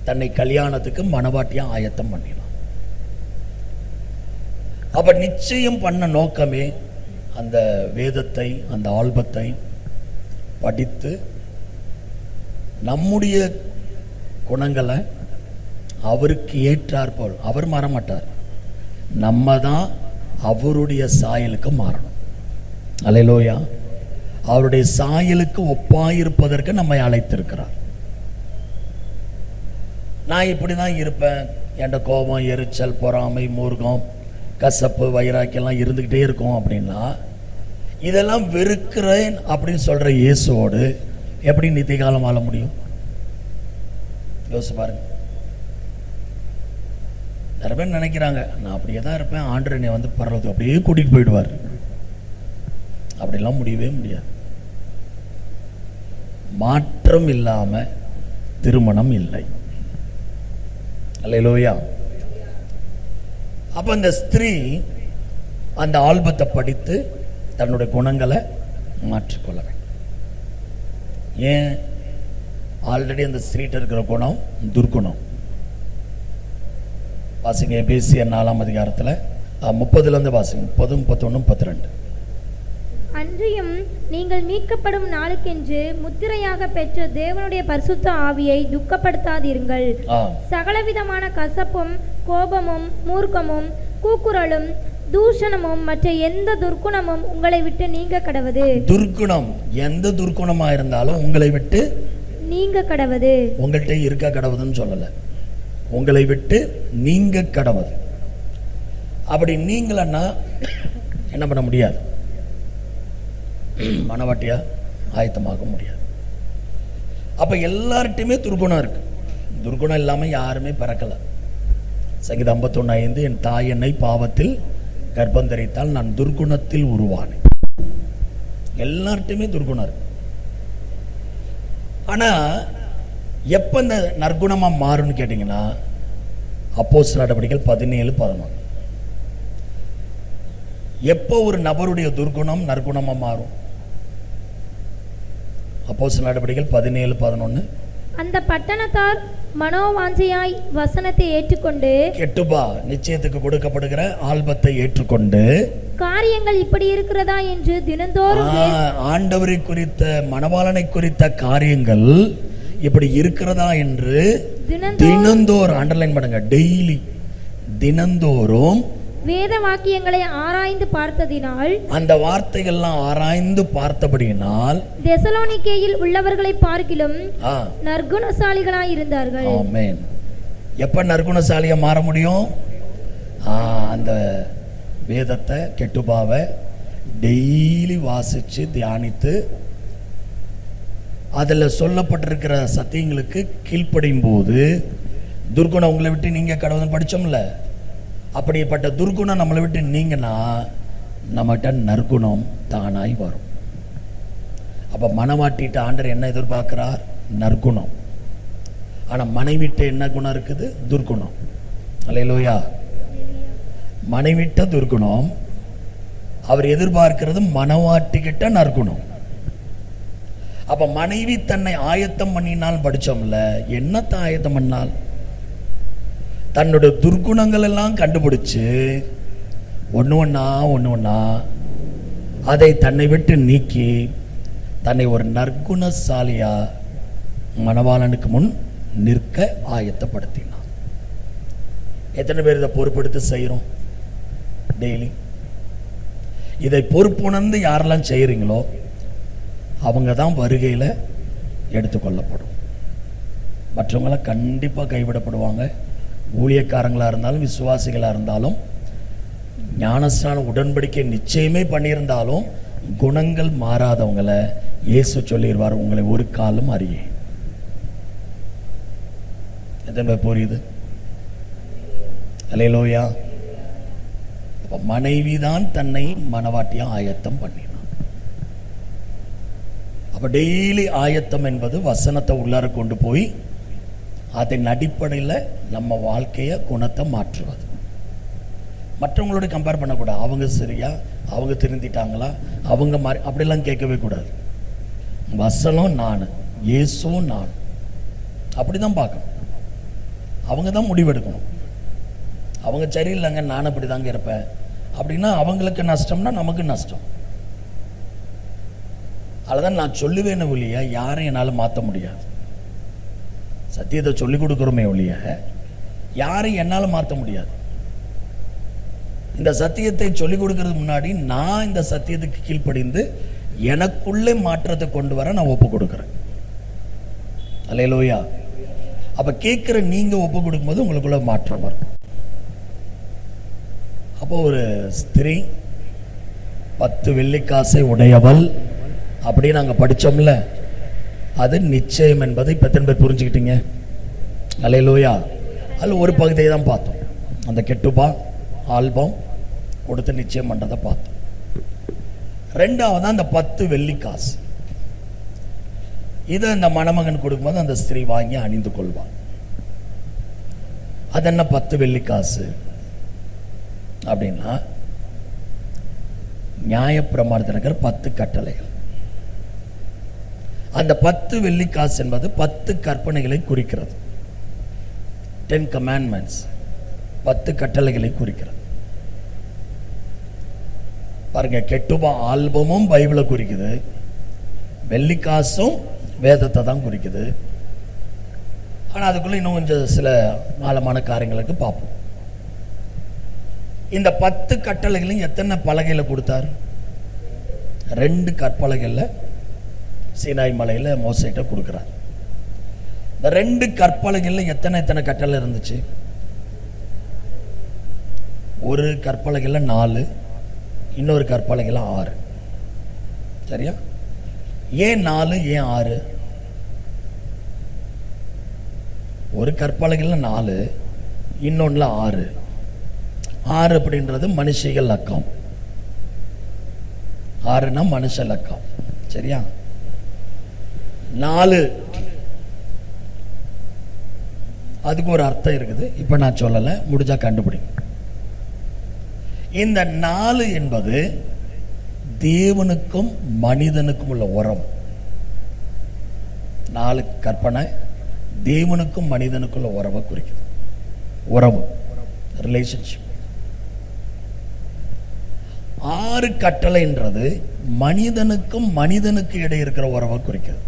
தன்னை கல்யாணத்துக்கு மணவாட்டியா ஆயத்தம் பண்ணினான். அப்ப நிச்சயம் பண்ண நோக்கமே அந்த வேதத்தை, அந்த ஆல்பத்தை படித்து நம்முடைய குணங்களை அவருக்கு ஏற்றார் போல், அவர் மாறமாட்டார், நம்ம தான் அவருடைய சாயலுக்கு மாறணும். அல்லேலூயா. அவருடைய சாயலுக்கு ஒப்பாயிருப்பதற்கு நம்மை அழைத்திருக்கிறார். நான் இப்படி தான் இருப்பேன், என்கிட்ட கோபம், எரிச்சல், பொறாமை, மூர்க்கம், கசப்பு, வைராக்கியெல்லாம் இருந்துக்கிட்டே இருக்கும் அப்படின்னா, இதெல்லாம் வெறுக்கிறேன் அப்படின்னு சொல்ற இயேசுவோடு எப்படி நித்திய காலம் வாழ முடியும்? யோசிச்சு பாருங்க. நிறைய பேர் நினைக்கிறாங்க, நான் அப்படியே தான் இருப்பேன், ஆண்டவர் என்னை வந்து பரலோகத்துக்கு அப்படியே கூட்டிட்டு போயிடுவார். அப்படிலாம் முடியவே முடியாது. மாற்றம் இல்லாம திருமணம் இல்லை. அல்லேலூயா. அப்ப இந்த ஸ்திரீ அந்த ஆல்பத்தை படித்து தன்னுடைய குணங்களை மாற்றிக்கொள்ள வேண்டும். ஏன்? ஆல்ரெடி அந்த ஸ்திரீட்ட இருக்கிற குணம் துர்குணம். வாசிங்க எபேசியர் 4ஆம் அதிகாரத்தில் 30 வாசிங்க, 30, 31, 32. அன்றியும் நீங்கள் மீட்கப்படும் நாளுக்கென்று முத்திரையாக பெற்ற தேவனுடைய பரிசுத்த ஆவியை துக்கப்படுத்தாதீர்கள். சகலவிதமான கசப்பும், கோபமும், மூர்க்கமும், கூக்குரலும், தூஷணமும் மற்ற எந்த துர்க்குணமும் உங்களை விட்டு நீங்க கடவது. துர்க்குணம் எந்த துர்க்குணமா இருந்தாலும் உங்களை விட்டு நீங்க கடவது. உங்கள்கிட்ட இருக்க கடவுதுன்னு சொல்லல, உங்களை விட்டு நீங்க கடவுது. அப்படி நீங்களன்னா என்ன பண்ண முடியாது? மனவாட்டியா ஆயத்தமாக முடியாது. அப்ப எல்லார்ட்டையுமே துர்குணம் இருக்கு. துர்குணம் இல்லாம யாருமே பிறக்கல. சங்கீதம் 51:5, என் தாய் என்னை பாவத்தில் கர்ப்பம் தரித்தால் நான் துர்குணத்தில் உருவானேன். எல்லார்ட்டையுமே துர்குணம் இருக்கு. ஆனா எப்ப இந்த நற்குணமா மாறும்னு கேட்டீங்கன்னா, அப்போஸ்தலர் நடவடிக்கைகள் 17:11. எப்போ ஒரு நபருடைய துர்குணம் நற்குணமா மாறும்? அப்போஸ்தலர் நடவடிக்கைகள் 17:11. அந்த பட்டணத்தார் மனோவாஞ்சையாய் வசனத்தை ஏற்றுக்கொண்டு, கெட்டுபா நிச்சயத்துக்கு கொடுக்கப்படுகிற ஆல்பத்தை ஏற்றுக்கொண்டு, காரியங்கள் இப்படி இருக்கிறதா என்று தினந்தோறும் ஆண்டவரை குறித்த, மணவாளனை குறித்த காரியங்கள் இப்படி இருக்கிறதா என்று தினந்தோறும், அண்டர்லைன் பண்ணுங்க, டெய்லி, தினந்தோறும் வேத வாக்கியங்களை ஆராய்ந்து பார்த்ததினால், அந்த வார்த்தைகள்லாம் ஆராய்ந்து பார்த்தபடியினால் தெசலோனிக்கேயில் உள்ளவர்களை பார்க்கிலும் நற்குணசாலிகளாய் இருந்தார்கள். ஆமென். எப்ப நற்குணசாலியா மாற முடியும்? அந்த வேதத்தை, கெட்டுபாவை டெய்லி வாசிச்சு தியானித்து அதில் சொல்லப்பட்டிருக்கிற சத்தியங்களுக்கு கீழ்ப்படியும் போது துர்குணம் உங்களை விட்டு நீங்க கடவுள்னு படிச்சோம்ல, அப்படிப்பட்ட துர்குணம் நம்மளை விட்டு நீங்கன்னா நம்மகிட்ட நற்குணம் தானாய் வரும். அப்ப மனவாட்டிட்ட ஆண்டவர் என்ன எதிர்பார்க்கிறார்? நற்குணம். ஆனா மனைவிட்ட என்ன குணம் இருக்குது? துர்குணம். அல்லேலூயா. மனைவிட்ட துர்குணம், அவர் எதிர்பார்க்கிறது மனவாட்டிக்கிட்ட நற்குணம். அப்ப மனைவி தன்னை ஆயத்தம் பண்ணினால் படிச்சோம்ல, என்னத்தை ஆயத்தம் பண்ணால்? தன்னுடைய துர்குணங்கள் எல்லாம் கண்டுபிடிச்சு ஒன்று ஒன்றா அதை தன்னை விட்டு நீக்கி தன்னை ஒரு நற்குணசாலியா மணவாளனுக்கு முன் நிற்க ஆயத்தப்படுத்தினார். எத்தனை பேர் இதை பொறுப்பெடுத்து செய்கிறோம் டெய்லி? இதை பொறுப்புணர்ந்து யாரெல்லாம் செய்கிறீங்களோ அவங்க தான் வருகையில் எடுத்துக்கொள்ளப்படும். மற்றவங்களாம் கண்டிப்பாக கைவிடப்படுவாங்க. ஊழியக்காரங்களாக இருந்தாலும் விசுவாசிகளாக இருந்தாலும் ஞானஸ்நான உடன்படிக்கை நிச்சயமே பண்ணியிருந்தாலும் குணங்கள் மாறாதவங்களை இயேசு சொல்லிடுவார், உங்களை ஒரு காலம் அறியேன். எத்தனை புரியுது? அல்லேலூயா. மனைவிதான் தன்னை மணவாட்டியா ஆயத்தம் பண்ணினான். அப்ப டெய்லி ஆயத்தம் என்பது வசனத்தை உள்ளார கொண்டு போய் அதன் அடிப்படையில் நம்ம வாழ்க்கைய குணத்தை மாற்றுவது. மற்றவங்களோட கம்பேர் பண்ணக்கூடாது. அவங்க சரியா, அவங்க திருந்திட்டாங்களா, அவங்க மாறி அப்படிலாம் கேட்கவே கூடாது. வசனம் நான், இயேசுவும் நான், அப்படிதான் பார்க்கணும். அவங்க தான் முடிவெடுக்கணும். அவங்க சரியில்லைங்க, நான் அப்படி தாங்க இருப்பேன் அப்படின்னா அவங்களுக்கு நஷ்டம்னா நமக்கு நஷ்டம். அதுதான் நான் சொல்லுவேன்னு ஒழிய யாரையும் என்னால் மாற்ற முடியாது. சத்தியத்தை சொல்லிக் கொடுக்குறோமே ஒழிய யாரையும் என்னால் மாற்ற முடியாது. இந்த சத்தியத்தை சொல்லிக் கொடுக்கறதுக்கு முன்னாடி நான் இந்த சத்தியத்துக்கு கீழ்ப்படிந்து எனக்குள்ளே மாற்றத்தை கொண்டு வர நான் ஒப்பு கொடுக்குறேன். அல்லேலூயா. அப்ப கேட்குற நீங்க ஒப்பு கொடுக்கும்போது உங்களுக்குள்ள மாற்றம் வரும். அப்போ ஒரு ஸ்திரீ 10 வெள்ளிக்காசை உடையவள் அப்படின்னு நாங்கள் படித்தோம்ல, அது நிச்சயம் என்பதை இப்போ எத்தனை பேர் புரிஞ்சுக்கிட்டீங்க? அல்லேலூயா. அதில் ஒரு பகுதியை தான் பார்த்தோம். அந்த கெட்டுபா ஆல்பம் கொடுத்து நிச்சயம் பண்ணுறதை பார்த்தோம். ரெண்டாவது அந்த 10 வெள்ளிக்காசு, இதை அந்த மணமகன் கொடுக்கும்போது அந்த ஸ்திரீ வாங்கி அணிந்து கொள்வாள். அது என்ன 10 வெள்ளிக்காசு அப்படின்னா, நியாயப்பிரமாணத்தில் இருக்கிற 10 கட்டளைகள். அந்த 10 வெள்ளிக்காசு என்பது 10 கற்பனைகளை குறிக்கிறது. 10 commandments, 10 கட்டளைகளை குறிக்கிறது. பாருங்க, கெட்டுபா ஆல்பமும் பைபிளை குறிக்குது, வெள்ளிக்காசும் வேதத்தை தான் குறிக்குது. ஆனால் அதுக்குள்ள இன்னும் கொஞ்சம் சில ஆழமான காரியங்களுக்கு பார்ப்போம். இந்த 10 கட்டளைகளையும் எத்தனை பலகையில் கொடுத்தார்? 2 கற்பலகையில் சீனாய் மலையில் மோசைட்ட கொடுக்குறார். இந்த 2 கற்பலகையில் எத்தனை கட்டளை இருந்துச்சு? ஒரு கற்பலகையில் 4, இன்னொரு கற்பலகையில் 6. சரியா? ஏன் 4, ஏன் 6? ஒரு கற்பலகையில் 4, இன்னொன்னுல 6. 6 அப்படின்றது மனுஷிகள் லக்கம். 6னா மனுஷ லக்கம். சரியா? 4 அதுக்கு ஒரு அர்த்தம் இருக்குது. இப்ப நான் சொல்லலை, முடிஞ்சா கண்டுபிடிங்க. இந்த 4 என்பது தேவனுக்கும் மனிதனுக்கும் உள்ள உறவு. 4 கற்பனை தேவனுக்கும் மனிதனுக்குள்ள உறவை குறிக்குது. உறவு, ரிலேஷன்ஷிப். 6 கட்டளைன்றது மனிதனுக்கும் மனிதனுக்கு இடையே இருக்கிற உறவை குறிக்குது.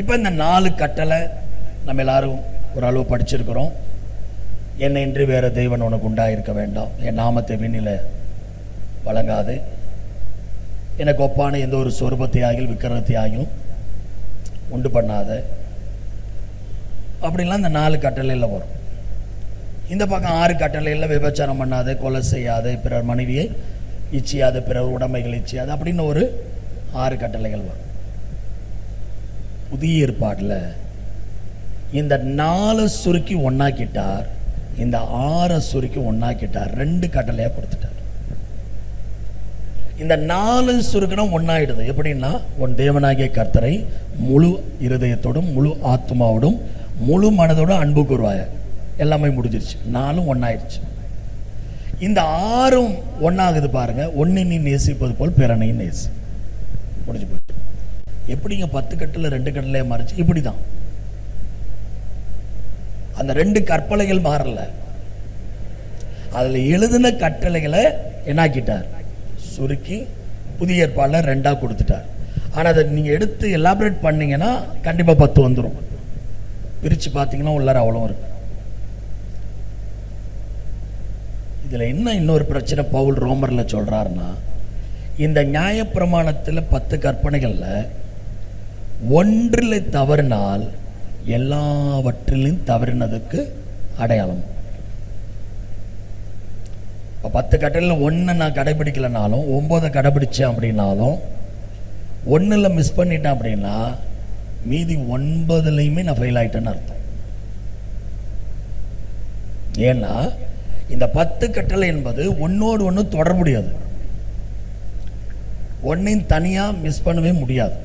இப்ப இந்த 4 கட்டளை நம்ம எல்லாரும் ஒரு அளவு படிச்சிருக்கிறோம். என்னை இன்றி வேற தெய்வன் உனக்கு உண்டாயிருக்க வேண்டாம், என் நாமத்தை விண்ணில வழங்காது, எனக்கு ஒப்பான எந்த ஒரு சொரூபத்தை ஆகியும் விக்கிரகத்தை ஆகியும் உண்டு பண்ணாத, அப்படின்லாம் இந்த 4 கட்டளையில் வரும். இந்த பக்கம் 6 கட்டளையில் விபச்சாரம் பண்ணாத, கொலை செய்யாத, பிறர் மனைவியை இச்சியாத, பிறர் உடைமைகள் இச்சியாத அப்படின்னு ஒரு 6 கட்டளைகள் வரும். புதிய ஏற்பாட்டில் இந்த 4 சுருக்கி ஒன்னாக்கிட்டார், இந்த 6 சுருக்கி ஒன்னாக்கிட்டார், 2 கட்டளையாக கொடுத்துட்டார். இந்த 4 சுருக்கினா ஒன்னாயிடுது. எப்படின்னா, உன் தேவனாகிய கர்த்தரை முழு இருதயத்தோடும் முழு ஆத்மாவோடும் முழு மனதோடும் அன்பு கூறுவாய. எல்லாமே முடிஞ்சிருச்சு. 4 ஒன்னாயிடுச்சு. இந்த 6 ஒன்னாகுது பாருங்க. ஒன்னு நீ நேசிப்பது போல் பிறனையும் நேசி. முடிஞ்சு போச்சு. எப்படிங்க 10 கட்டளை 2 கட்டளையா மாறிச்சு? இப்படிதான். அந்த 2 கற்பனைகள் மாறல. அதுல எழுதின கட்டளைகளை என்னாக்கிட்டார்? சுருக்கி புதிய ஏற்பாடுல 2ஆ கொடுத்துட்டார். ஆனா அதை நீங்க எடுத்து எலாபரேட் பண்ணீங்கன்னா கண்டிப்பா 10 வந்துடும். பிரிச்சு பார்த்தீங்கன்னா உள்ளார அவ்வளோ இருக்கு. இதுல என்ன இன்னொரு பிரச்சனை பவுல் ரோமர்ல சொல்றாருன்னா, இந்த நியாயப்பிரமாணத்தில் 10 கற்பனைகள்ல ஒன்றில் தவறினால் எல்லாவற்றிலும் தவறினதுக்கு அடையாளம். இப்போ 10 கட்டளையில் 1 நான் கடைபிடிக்கலனாலும் 9 கடைபிடிச்சேன் அப்படின்னாலும் 1 மிஸ் பண்ணிட்டேன் அப்படின்னா மீதி 9லையுமே நான் ஃபெயில் ஆயிட்டேன்னு அர்த்தம். ஏன்னா இந்த 10 கட்டளை என்பது ஒன்னோடு ஒன்று தொடர்புடையது. ஒன்னையும் தனியாக மிஸ் பண்ணவே முடியாது.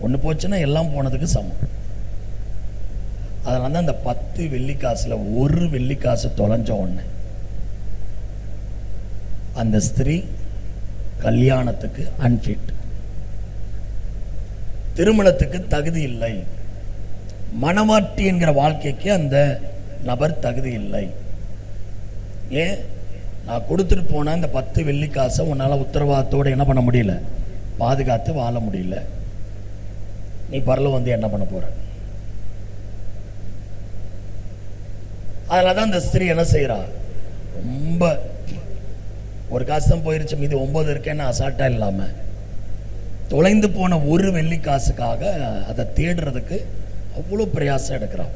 ஒன்று போச்சுன்னா எல்லாம் போனதுக்கு சமம். அதனால தான் அந்த 10 வெள்ளிக்காசுல 1 வெள்ளிக்காசு தொலைஞ்ச உடனே அந்த ஸ்திரீ கல்யாணத்துக்கு அன்ஃபிட், திருமணத்துக்கு தகுதி இல்லை, மணவாட்டி என்கிற வாழ்க்கைக்கு அந்த நபர் தகுதி இல்லை. ஏன்? நான் கொடுத்துட்டு போன இந்த 10 வெள்ளிக்காசை உன்னால் உத்தரவாதத்தோடு என்ன பண்ண முடியல, பாதுகாத்து வாழ முடியல. நீ பரல வந்து என்ன பண்ண போற? அதனால தான் இந்த ஸ்திரீ என்ன செய்யறா, ரொம்ப ஒரு காசு தான் போயிருச்சு, மீதி 9 இருக்கேன்னு அசால்ட்டா இல்லாம தொலைந்து போன 1 வெள்ளிக்காசுக்காக அதை தேடுறதுக்கு அவ்வளோ பிரயாசம் எடுக்கிறான்.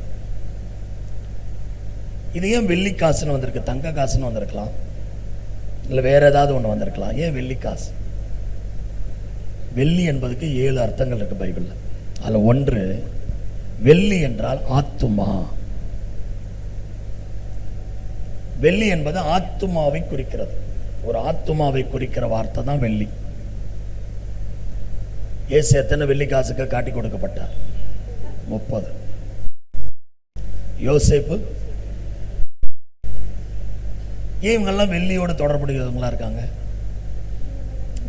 இது ஏன் வெள்ளிக்காசுன்னு வந்திருக்கு? தங்க காசுன்னு வந்திருக்கலாம், இல்லை வேற ஏதாவது ஒன்று வந்திருக்கலாம். ஏன் வெள்ளிக்காசு? வெள்ளி என்பதுக்கு 7 அர்த்தங்கள் இருக்கு பைபிள்ல. அதில் ஒன்று, வெள்ளி என்றால் ஆத்துமா. வெள்ளி என்பது ஆத்துமாவை குறிக்கிறது. ஒரு ஆத்துமாவை குறிக்கிற வார்த்தை தான் வெள்ளி. இயேசு எத்தனை வெள்ளிக்காசுக்கு காட்டி கொடுக்கப்பட்டார்? 30. யோசேப்பு, ஏன் இவங்கெல்லாம் வெள்ளியோட தொடர்புடையவங்களா இருக்காங்க?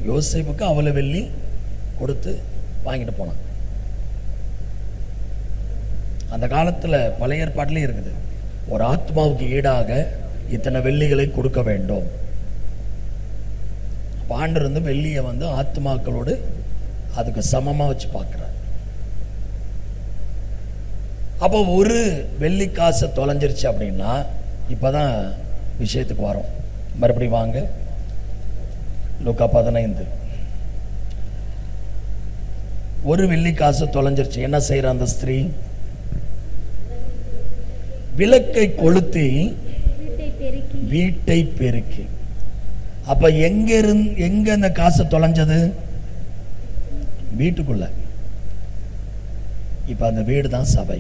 யோசேப்புக்கு அவளை வெள்ளி கொடுத்து வாங்கிட்டு போனான். அந்த காலத்தில் பழைய ஏற்பாட்டிலே இருக்குது, ஒரு ஆத்மாவுக்கு ஈடாக இத்தனை வெள்ளிகளை கொடுக்க வேண்டும். ஆண்டவர் வந்து வெள்ளியை வந்து ஆத்மாக்களோடு அதுக்கு சமமாக வச்சு பார்க்கிறார். அப்போ ஒரு வெள்ளிக்காசை தொலைஞ்சிருச்சு அப்படின்னா, இப்போதான் விஷயத்துக்கு வரோம். மறுபடியும் வாங்க, லூக்கா 15. ஒரு வெள்ளிக்காசு தொலைஞ்சிருச்சு. என்ன செய்யற அந்த ஸ்திரீ? விளக்கை கொளுத்தி வீட்டை பெருக்கி. அப்ப எங்க அந்த காசு தொலைஞ்சது? வீட்டுக்குள்ள. இப்ப அந்த வீடு தான் சபை.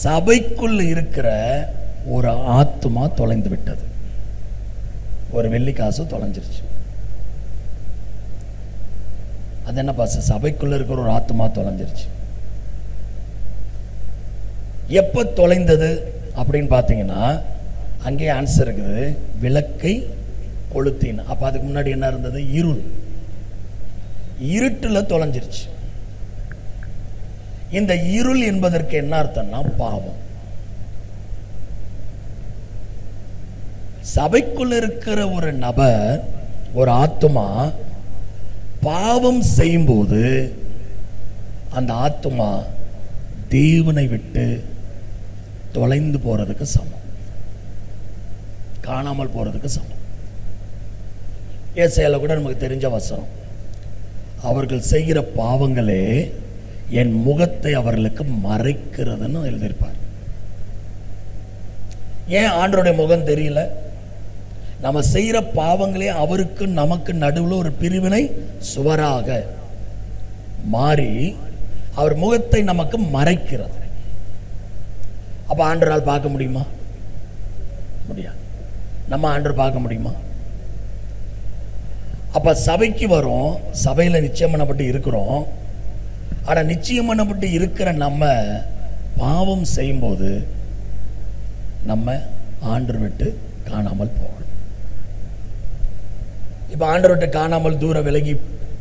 சபைக்குள்ள இருக்கிற ஒரு ஆத்துமா தொலைந்து விட்டது. ஒரு வெள்ளிக்காசு தொலைஞ்சிருச்சு. அது என்ன பாச? சபைக்குள்ள இருக்கிற ஒரு ஆத்துமா தொலைஞ்சிருச்சு. எப்ப தொலைந்தது அப்படின்னு பார்த்தீங்கன்னா, அங்கே ஆன்சர் இருக்குது, விளக்கை கொளுத்தின. அப்ப அதுக்கு முன்னாடி என்ன இருந்தது? இருள். இருட்டுல தொலைஞ்சிருச்சு. இந்த இருள் என்பதற்கு என்ன அர்த்தம்னா பாவம். சபைக்குள்ள இருக்கிற ஒரு நபர், ஒரு ஆத்துமா பாவம் செய்யும்போது அந்த ஆத்துமா தேவனை விட்டு தொலைந்து போறதுக்கு சமம், காணாமல் போறதுக்கு சமம். ஏசாயால கூட நமக்கு தெரிஞ்ச வசனம், அவர்கள் செய்கிற பாவங்களே என் முகத்தை அவர்களுக்கு மறைக்கிறதுன்னு எழுதியிருப்பார். ஏன் ஆண்டவருடைய முகம் தெரியல? நம்ம செய்கிற பாவங்களே அவருக்கு நமக்கு நடுவில் ஒரு பிரிவினை சுவராக மாறி அவர் முகத்தை நமக்கு மறைக்கிறது. அப்ப ஆண்டவரால் பார்க்க முடியுமா? முடியாது. நம்ம ஆண்டவர் பார்க்க முடியுமா? அப்ப சபைக்கு வரும், சபையில நிச்சயம் பண்ணப்பட்டு இருக்கிறோம். ஆனா நிச்சயம் பண்ணப்பட்டு இருக்கிற நம்ம பாவம் செய்யும்போது நம்ம ஆண்டவர் விட்டு காணாமல் போகணும். இப்ப ஆண்டவர் விட்டு காணாமல் தூர விலகி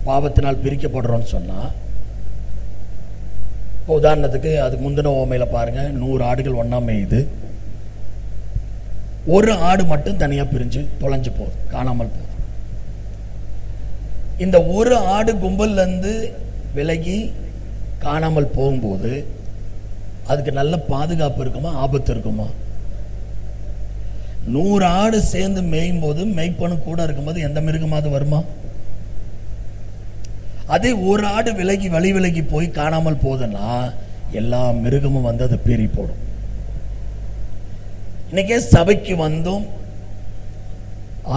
பாவத்தினால் பிரிக்கப்படுறோம்னு சொன்னா, உதாரணத்துக்கு அதுக்கு முந்தின ஓமையில பாருங்க, 100 ஆடுகள் ஒண்ணா மேயுது, ஒரு ஆடு மட்டும் தனியா பிரிஞ்சு தொலைஞ்சு போகுது, காணாமல் போகுது. இந்த ஒரு ஆடு கும்பல்ல இருந்து விலகி காணாமல் போகும்போது அதுக்கு நல்ல பாதுகாப்பு இருக்குமா, ஆபத்து இருக்குமா? 100 ஆடு சேர்ந்து மேயும் போது மெய்ப்பனு கூட இருக்கும்போது எந்த மிருகமாவது வருமா? அதே ஒரு ஆடு வழி விலகி போய் காணாமல் போதுன்னா எல்லா மிருகமும் வந்து அதை பீறி போடும். இன்னைக்கே சபைக்கு வந்தோம்,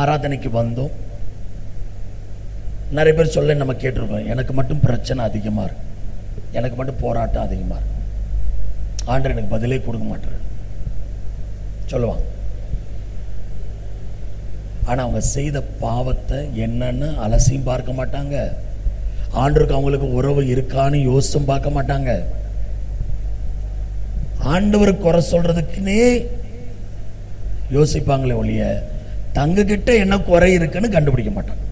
ஆராதனைக்கு வந்தோம், நிறைய பேர் சொல்ல நம்ம கேட்டிருக்கோம், எனக்கு மட்டும் பிரச்சனை அதிகமாக இருக்கு, எனக்கு மட்டும் போராட்டம் அதிகமாக இருக்கு, ஆண்டவர் எனக்கு பதிலே கொடுக்க மாட்டார் சொல்லுவாங்க. ஆனால் அவங்க செய்த பாவத்தை என்னன்னு அலசியும் பார்க்க மாட்டாங்க, ஆண்டவருக்கு அவங்களுக்கு உறவு இருக்கான்னு யோசிச்சும் பார்க்க மாட்டாங்க. ஆண்டவருக்கு குறை சொல்றதுக்குன்னே யோசிப்பாங்களே ஒழிய தங்க கிட்ட என்ன குறை இருக்குன்னு கண்டுபிடிக்க மாட்டாங்க.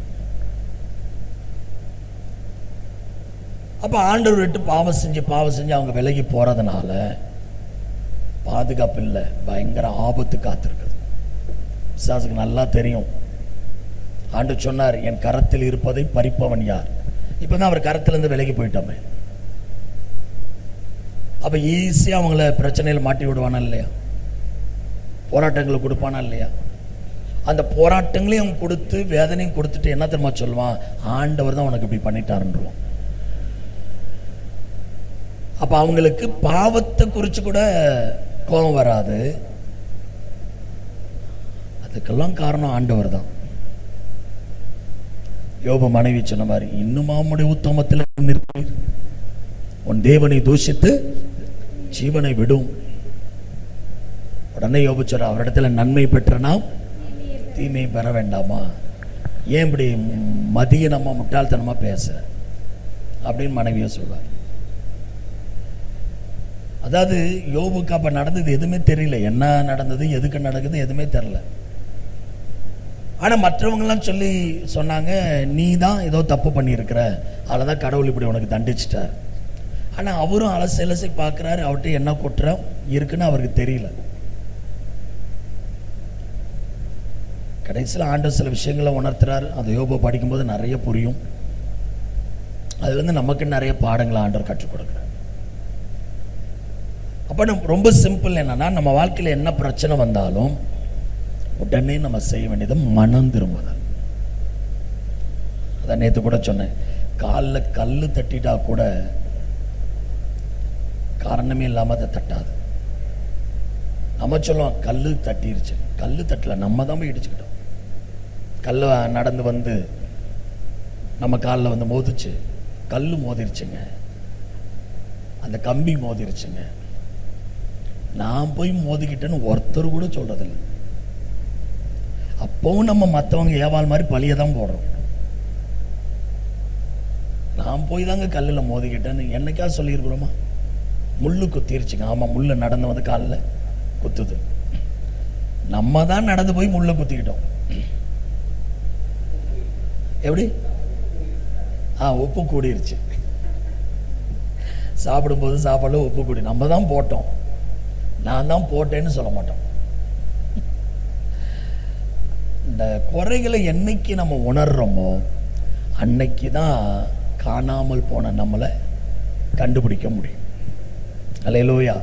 அப்ப ஆண்டவர் விட்டு பாவம் செஞ்சு அவங்க விலகி போறதுனால பாதுகாப்பு இல்லை, பயங்கர ஆபத்து காத்திருக்குது. பிசாசுக்கு நல்லா தெரியும். ஆண்டவர் சொன்னார், என் கரத்தில் இருப்பதை பறிப்பவன் யார்? இப்பதான் அவர் கரத்திலிருந்து விலகி போயிட்டோமே. அப்ப ஈஸியா அவங்கள பிரச்சனையில் மாட்டி விடுவானா இல்லையா? போராட்டங்களை கொடுப்பானா இல்லையா? அந்த போராட்டங்களையும் அவன் கொடுத்து வேதனையும் கொடுத்துட்டு என்ன தெரியுமா சொல்லுவான்? ஆண்டவர் தான் உனக்கு இப்படி பண்ணிட்டாருன்றான். அப்ப அவங்களுக்கு பாவத்தை குறித்து கூட கோபம் வராது, அதுக்கெல்லாம் காரணம் ஆண்டவர் தான். யோபு மனைவி சொன்ன மாதிரி, இன்னும் அவனுடைய உத்தமத்தில் நிற்பீர், உன் தேவனை தூஷித்து ஜீவனை விடும். உடனே யோபு சொல்ற, அவரிடத்துல நன்மை பெற்ற நாம் தீமையை பெற வேண்டாமா? ஏன் இப்படி மதியனமா முட்டாள்தனமா பேச அப்படின்னு மனைவியை சொல்வார். அதாவது யோபுக்கு அப்ப நடந்தது எதுவுமே தெரியல, என்ன நடந்தது எதுக்கு நடக்குது எதுவுமே தெரியல. ஆனா மற்றவங்கெல்லாம் சொல்லி சொன்னாங்க, நீ தான் ஏதோ தப்பு பண்ணியிருக்கிற, அதில்தான் கடவுள் இப்படி உனக்கு தண்டிச்சிட்டார். ஆனா அவரும் அலசி பார்க்கிறாரு, அவர்கிட்ட என்ன குற்றம் இருக்குன்னு அவருக்கு தெரியல. கடைசியில் ஆண்டவர் சில விஷயங்களை உணர்த்துறாரு. அந்த யோபு படிக்கும்போது நிறைய புரியும். அதுலேருந்து நமக்கு நிறைய பாடங்களை ஆண்டவர் கற்றுக் கொடுக்குறார். அப்போ ரொம்ப சிம்பிள் என்னன்னா, நம்ம வாழ்க்கையில் என்ன பிரச்சனை வந்தாலும் உடனே நம்ம செய்ய வேண்டியது மனம் திரும்புதல். அதான் நேற்று கூட சொன்னேன், காலில் கல் தட்டிட்டா கூட காரணமே இல்லாமல் அதை தட்டாது. நம்ம சொல்லுவோம் கல் தட்டிருச்சு, கல் தட்டல, நம்ம தான் போய் இடிச்சுக்கிட்டோம். கல் நடந்து வந்து நம்ம காலில் வந்து மோதிச்சு, கல் மோதிருச்சுங்க, அந்த கம்பி மோதிருச்சுங்க, நான் போய் மோதிக்கிட்டேன்னு ஒருத்தர் கூட சொல்றதில்லை. அப்பவும் நம்ம மற்றவங்க ஏவாள் மாதிரி பழிய தான் போடுறோம். நான் போய் தாங்க கல்லில் மோதிக்கிட்டேன்னு என்னைக்கா சொல்லியிருக்கிறோமா? முள்ளு குத்திருச்சுங்க, ஆமாம், முள்ளு நடந்து வந்து காலில் குத்துது, நம்ம தான் நடந்து போய் முள்ளை குத்திக்கிட்டோம். எப்படி? உப்பு கூடிருச்சு, சாப்பிடும்போது சாப்பாடுல உப்பு கூடி, நம்ம தான் போட்டோம், நான் தான் போட்டேன்னு சொல்ல மாட்டோம். இந்த குறைகளை என்னைக்கு நம்ம உணர்றோமோ அன்னைக்கு தான் காணாமல் போன நம்மளை கண்டுபிடிக்க முடியும். அல்லேலூயா.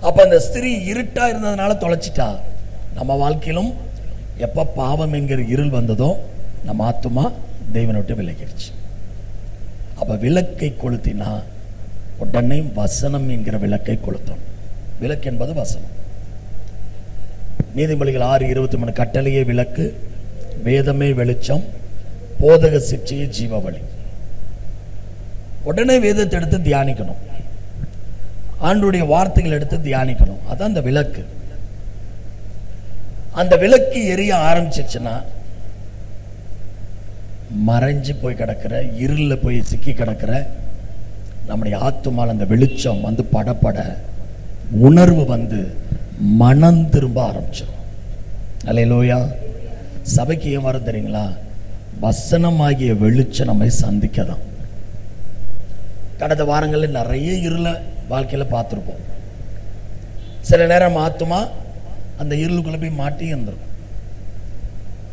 அப்ப அந்த ஸ்திரீ இருட்டா இருந்ததுனால தொலைச்சிட்டா. நம்ம வாழ்க்கையிலும் எப்ப பாவம் என்கிற இருள் வந்ததோ நம்ம ஆத்துமா தேவனை விட்டு விலகிருச்சு. அப்ப விளக்கை கொளுத்தினா உடனே வசனம் என்கிற விளக்கை கொளுத்தோம். விளக்கு என்பது வசனம். நீதிமொழிகள் 6:23, கட்டளையே விளக்கு, வேதமே வெளிச்சம், போதக சிற்றையே ஜீவ வழி. உடனே வேதத்தை எடுத்து தியானிக்கணும், ஆண்டவருடைய வார்த்தைகள் எடுத்து தியானிக்கணும். அதான் அந்த விளக்கு. அந்த விளக்கு எரிய ஆரம்பிச்சிச்சுன்னா மறைஞ்சு போய் கிடக்கிற இருள போய் சிக்கி கிடக்கிற நம்முடைய ஆத்துமால் அந்த வெளிச்சம் வந்து படப்பட உணர்வு வந்து மனம் திரும்ப ஆரம்பிச்சிடும். அல்லேலூயா. சபைக்கு ஏன் வர தெரியுங்களா? வசனமாகிய வெளிச்சம் நம்மை சந்திக்கதான். கடந்த வாரங்களில் நிறைய இருள வாழ்க்கையில் பார்த்துருப்போம். சில நேரம் ஆத்துமா அந்த இருளுக்குள்ள போய் மாட்டி இருந்திருக்கும்.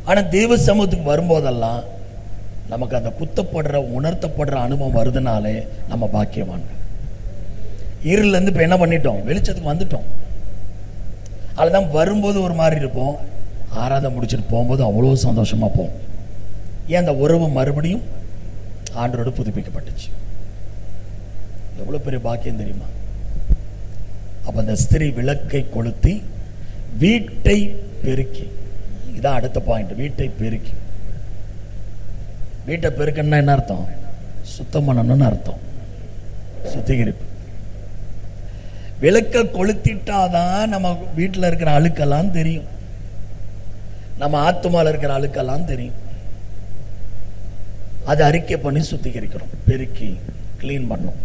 ஆனால் தேவ சமூகத்துக்கு வரும்போதெல்லாம் நமக்கு அந்த குத்தப்படுற உணர்த்தப்படுற அனுபவம் வருதுனாலே நம்ம பாக்கியவான். இருளிலேருந்து இப்போ என்ன பண்ணிட்டோம்? வெளிச்சத்துக்கு வந்துட்டோம். அதுதான் வரும்போது ஒரு மாதிரி இருப்போம், ஆராதனை முடிச்சுட்டு போகும்போது அவ்வளோ சந்தோஷமாக போகும். ஏன்? அந்த உறவு மறுபடியும் ஆண்டரோடு புதுப்பிக்கப்பட்டுச்சு. எவ்வளவு பெரிய பாக்கியம் தெரியுமா? அப்ப அந்த ஸ்திரீ விளக்கை கொளுத்தி வீட்டை பெருக்கி, இதான் அடுத்த பாயிண்ட், வீட்டை பெருக்கி. வீட்டை பெருக்கன்னா என்ன அர்த்தம்? சுத்தம் பண்ணணும்னு அர்த்தம், சுத்திகரிப்பு. விளக்க கொளுத்திட்டாதான் நம்ம வீட்டில் இருக்கிற அழுக்கெல்லாம் தெரியும், நம்ம ஆத்துமால இருக்கிற அழுக்கெல்லாம் தெரியும். அதை அறிக்கை பண்ணி சுத்திகரிக்கிறோம், பெருக்கி கிளீன் பண்ணோம்.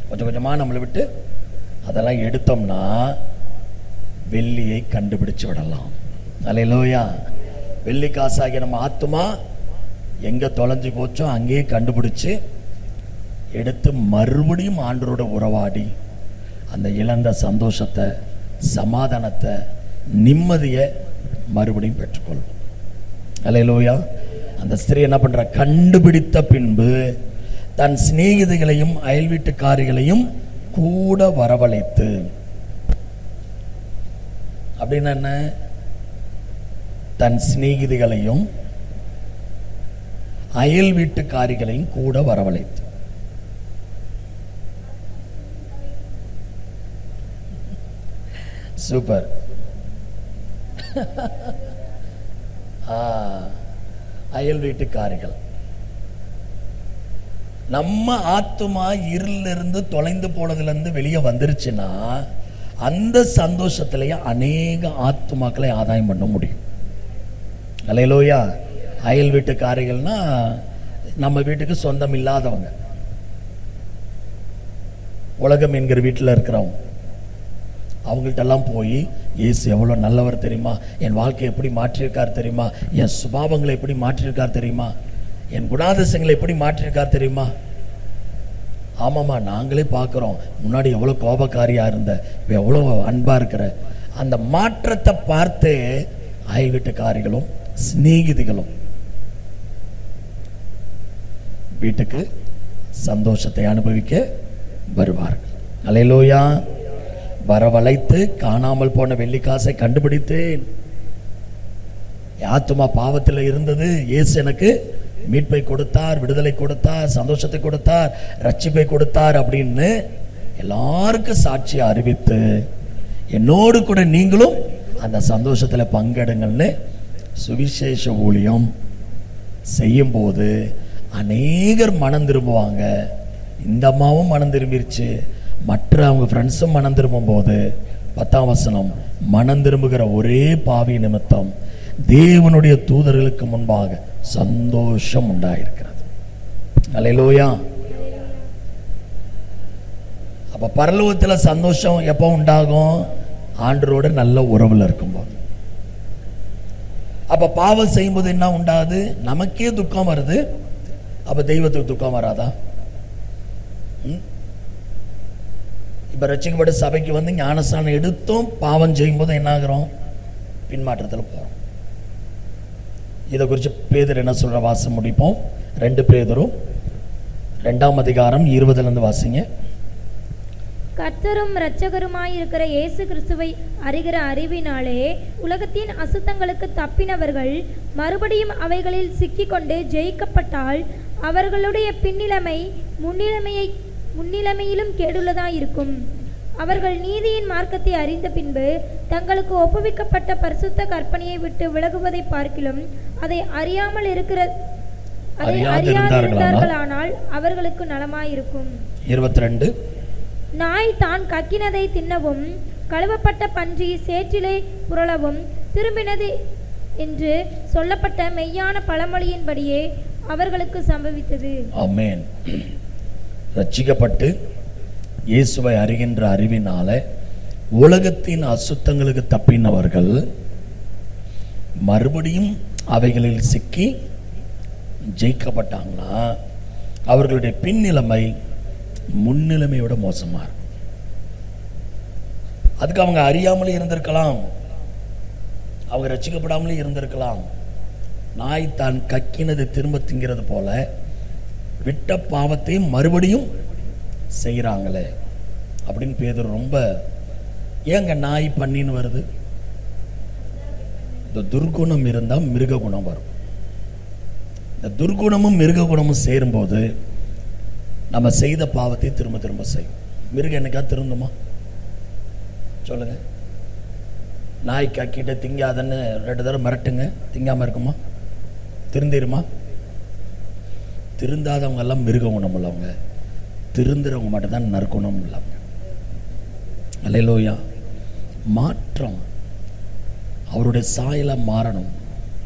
கொஞ்சம் கொஞ்சமாக நம்மளை விட்டு அதெல்லாம் எடுத்தோம்னா வெள்ளியை கண்டுபிடிச்சு விடலாம். அல்லேலூயா. வெள்ளி காசாகிய நம்ம ஆத்துமா எங்கே தொலைஞ்சு போச்சோ அங்கேயே கண்டுபிடிச்சு எடுத்து மறுபடியும் ஆண்டவரோட உறவாடி அந்த இழந்த சந்தோஷத்தை, சமாதானத்தை, நிம்மதியை மறுபடியும் பெற்றுக்கொள்வோம். அல்லேலூயா. அந்த ஸ்திரீ என்ன பண்ற? கண்டுபிடித்த பின்பு தன் சிநேகிதிகளையும் அயல் வீட்டுக்காரிகளையும் கூட வரவழைத்து. அப்படின்னா என்ன? தன் சிநேகிதிகளையும் அயல் வீட்டுக்காரிகளையும் கூட வரவழைத்து. சூப்பர். அயல் வீட்டுக்காரிகள். நம்ம ஆத்துமா இருளிலிருந்து தொலைந்து போனதுலேருந்து வெளியே வந்துருச்சுன்னா அந்த சந்தோஷத்திலேயே அநேக ஆத்துமாக்களை ஆதாயம் பண்ண முடியும். அல்லேலூயா. அயல் வீட்டுக்காரிகள்னா நம்ம வீட்டுக்கு சொந்தம் இல்லாதவங்க, உலகம் என்கிற வீட்டில் இருக்கிறவங்க. அவங்கள்ட்டெல்லாம் போய் இயேசு எவ்வளோ நல்லவர் தெரியுமா, என் வாழ்க்கையை எப்படி மாற்றியிருக்கார் தெரியுமா, என் சுபாவங்களை எப்படி மாற்றியிருக்கார் தெரியுமா, என் குணாதிசயங்களை எப்படி மாற்றியிருக்கார் தெரியுமா. ஆமாம்மா, நாங்களே பார்க்குறோம், முன்னாடி எவ்வளோ கோபக்காரியாக இருந்த, இப்போ எவ்வளோ அன்பாக இருக்கிற. அந்த மாற்றத்தை பார்த்து அயல் வீட்டுக்காரிகளும் சிநேகிதிகளும் வீட்டுக்கு சந்தோஷத்தை அனுபவிக்க வருவார்கள். அல்லேலூயா. வரவழைத்து காணாமல் போன வெள்ளிக்காசை கண்டுபிடித்தேன். ஆத்துமா பாவத்தில் இருந்தது, இயேசு எனக்கு மீட்பை கொடுத்தார், விடுதலை கொடுத்தார், சந்தோஷத்தை கொடுத்தார், ரட்சிப்பை கொடுத்தார் அப்படின்னு எல்லாருக்கும் சாட்சியை அறிவித்து என்னோடு கூட நீங்களும் அந்த சந்தோஷத்தில் பங்கெடுங்கள்னு சுவிசேஷ ஊழியம் செய்யும்போது அநேகர் மனம் திரும்புவாங்க. இந்த அம்மாவும் மனம் திரும்பிருச்சு, மற்ற அவங்க ஃப்ரெண்ட்ஸும் மனம் திரும்பும் போது 10ஆம் வசனம், மனம் திரும்புகிற ஒரே பாவி நிமித்தம் தேவனுடைய தூதர்களுக்கு முன்பாக சந்தோஷம் உண்டாயிருக்கிறது. அல்லேலூயா. அப்ப பரலோகத்தில் சந்தோஷம் எப்போ உண்டாகும்? ஆண்டவரோட நல்ல உறவுல இருக்கும்போது. அப்ப பாவம் செய்யும்போது என்ன உண்டாது? நமக்கே துக்கம் வருது, அப்ப தெய்வத்துக்கு துக்கம் வராதா? இப்ப ரட்சிக்கப்பட்ட சபைக்கு வந்து ஞானஸ்நானம் எடுத்தும் பாவம் செய்யும்போது என்ன ஆகிறோம்? பின்மாற்றத்தில் போறோம். இதை குறித்து பேதுரு என்ன சொல்ற? வாசம் முடிப்போம். 2 பேதுரு 2ஆம் அதிகாரம் 20 வாசிங்க. கர்த்தரும் இரட்சகருமாயிருக்கிற இயேசு கிறிஸ்துவை அறிகிற அறிவினாலே உலகத்தின் அசுத்தங்களுக்கு தப்பினவர்கள் மறுபடியும் அவைகளில் சிக்கிக்கொண்டு ஜெயிக்கப்பட்டால் அவர்களுடைய பின்னிலைமை முன்னிலைமையிலும் கேடுள்ளதாயிருக்கும். அவர்கள் நீதியின் மார்க்கத்தை அறிந்த பின்பு தங்களுக்கு ஒப்புவிக்கப்பட்ட பரிசுத்த கற்பனையை விட்டு விலகுவதை பார்க்கிலும் அதை அறியாதிருந்தார்களானால் அவர்களுக்கு நலமாயிருக்கும். 22. நாய் தான் கக்கினதை தின்னவும் கழுவப்பட்ட பன்றி சேற்றிலே புரளவும் திரும்பினது என்று சொல்லப்பட்ட மெய்யான பழமொழியின்படியே அவர்களுக்கு சம்பவித்தது. ஆமென். ரட்சிக்கப்பட்டு இயேசுவை அறிகின்ற அறிவினால உலகத்தின் அசுத்தங்களுக்கு தப்பினவர்கள் மறுபடியும் அவைகளில் சிக்கி ஜெயிக்கப்பட்டாங்கன்னா அவர்களுடைய பின்னிலைமை முன்னிலைமையோட மோசமா இருக்கும். அதுக்கு அவங்க அறியாமலே இருந்திருக்கலாம், அவங்க ரட்சிக்கப்படாமலே இருந்திருக்கலாம். நாய் தான் கக்கினது திரும்ப திங்கிறது போல விட்ட பாவத்தையும் மறுபடியும் செய்கிறாங்களே அப்படின்னு பேதுரு ரொம்ப, ஏங்க நாய் பண்ணின்னு வருது? இந்த துர்குணம் இருந்தால் மிருக குணம் வரும். இந்த துர்குணமும் மிருக குணமும் சேரும்போது நம்ம செய்த பாவத்தை திரும்ப திரும்ப செய்யும். மிருகம் என்னைக்கா திருந்துமா சொல்லுங்க? நாய் கக்கிட்ட திங்காதன்னு 2 தடவை மிரட்டுங்க, திங்காம இருக்குமா? திருந்திருமா? திருந்தாதவங்க எல்லாம் மிருக குணம் உள்ளவங்க, திருந்துறவங்க மட்டும்தான் நற்குணம் உள்ளவங்க. அல்லேலூயா. மாற்றம், அவருடைய சாயலாக மாறணும்,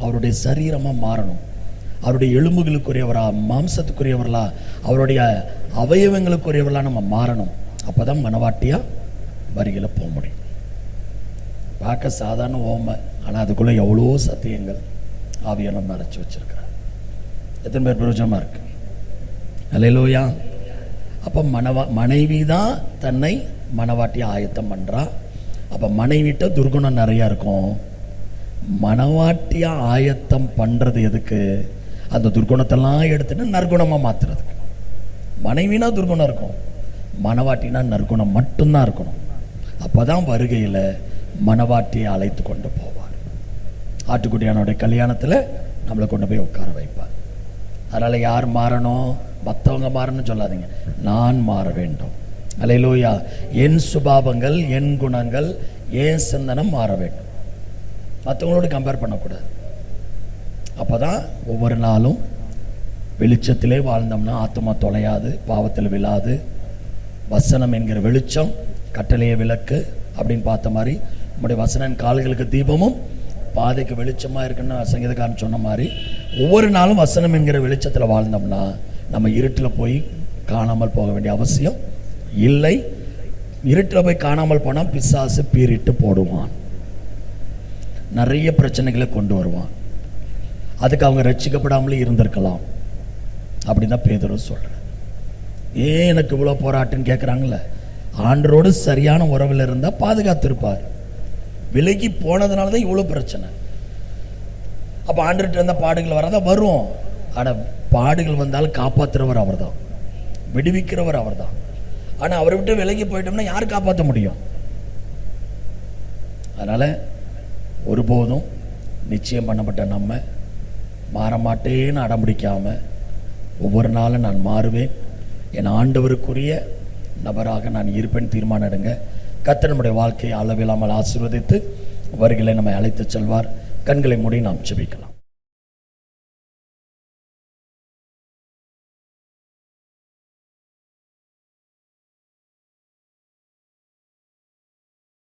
அவருடைய சரீரமாக மாறணும், அவருடைய எலும்புகளுக்குரியவரா, மாம்சத்துக்குரியவர்களா, அவருடைய அவயவங்களுக்குரியவர்களா நம்ம மாறணும். அப்போ தான் மனவாட்டியாக வரிகளை போக முடியும். பார்க்க சாதாரண ஓமை, ஆனால் அதுக்குள்ளே எவ்வளோ சத்தியங்கள் ஆவியானவர் மறைச்சி வச்சிருக்கிறார். எத்தனை பேர் பிரயோஜனமாக இருக்கு? அல்லேலூயா. அப்போ மனைவி தான் தன்னை மனவாட்டியாக ஆயத்தம் பண்ணுறா. அப்போ மனைவிட்ட துர்குணம் நிறையா இருக்கும். மனவாட்டியாக ஆயத்தம் பண்ணுறது எதுக்கு? அந்த துர்குணத்தெல்லாம் எடுத்துட்டு நற்குணமாக மாற்றுறதுக்கு. மனைவினா துர்குணம் இருக்கும், மனவாட்டினா நற்குணம் மட்டும்தான் இருக்கணும். அப்போ தான் வருகையில் மனவாட்டியை அழைத்து கொண்டு போவார். ஆட்டுக்குட்டியானுடைய கல்யாணத்தில் நம்மளை கொண்டு போய் உட்கார வைப்பார். அதனால் யார் மாறணும்? மற்றவங்க மாறணும்னு சொல்லாதீங்க, நான் மாற வேண்டும். அல்லேலூயா. என் சுபாவங்கள், என் குணங்கள், என் சிந்தனம் மாற வேண்டும். மற்றவங்களோடு கம்பேர் பண்ணக்கூடாது. அப்போ தான் ஒவ்வொரு நாளும் வெளிச்சத்திலே வாழ்ந்தோம்னா ஆத்மா தொலையாது, பாவத்தில் விழாது. வசனம் என்கிற வெளிச்சம், கட்டளைய விளக்கு அப்படின்னு பார்த்த மாதிரி நம்முடைய வசனம் கால்களுக்கு தீபமும் பாதைக்கு வெளிச்சமாக இருக்குன்னு சங்கீதக்காரன் சொன்ன மாதிரி ஒவ்வொரு நாளும் வசனம் என்கிற வெளிச்சத்தில் வாழ்ந்தோம்னா நம்ம இருட்டில் போய் காணாமல் போக வேண்டிய அவசியம் இல்லை. இருட்டில் போய் காணாமல் போனால் பிசாசு பீறிட்டு போடுவான், நிறைய பிரச்சனைகளை கொண்டு வருவான். அதுக்கு அவங்க ரட்சிக்கப்படாமலே இருந்திருக்கலாம் அப்படின்னு தான் பேதுரு சொல்கிறேன். ஏன் எனக்கு இவ்வளோ போராட்டம்னு கேட்குறாங்களே, ஆண்டரோடு சரியான உறவில் இருந்தால் பாதுகாத்திருப்பார். விலகி போனதுனால தான் இவ்வளோ பிரச்சனை. அப்போ ஆண்டர்கிட்ட இருந்தால் பாடுகள் வரதான் வரும். ஆனால் பாடுகள் வந்தாலும் காப்பாற்றுறவர் அவர் தான், விடுவிக்கிறவர் அவர் தான். ஆனால் அவரை விட்டு விலகி போயிட்டோம்னா யார் காப்பாற்ற முடியும்? அதனால் ஒருபோதும் நிச்சயம் பண்ணப்பட்ட நம்ம மாற மாட்டேன்னு அடம்பிடிக்காமல் ஒவ்வொரு நாளும் நான் மாறுவேன், என் ஆண்டவருக்குரிய நபராக நான் இருப்பேன் தீர்மானம் எடுங்க. கர்த்தர் நம்முடைய வாழ்க்கையை அளவில்லாமல் ஆசீர்வதித்து வருகளை நம்மை அழைத்து செல்வார். கண்களை மூடி நாம் ஜெபிக்கலாம்.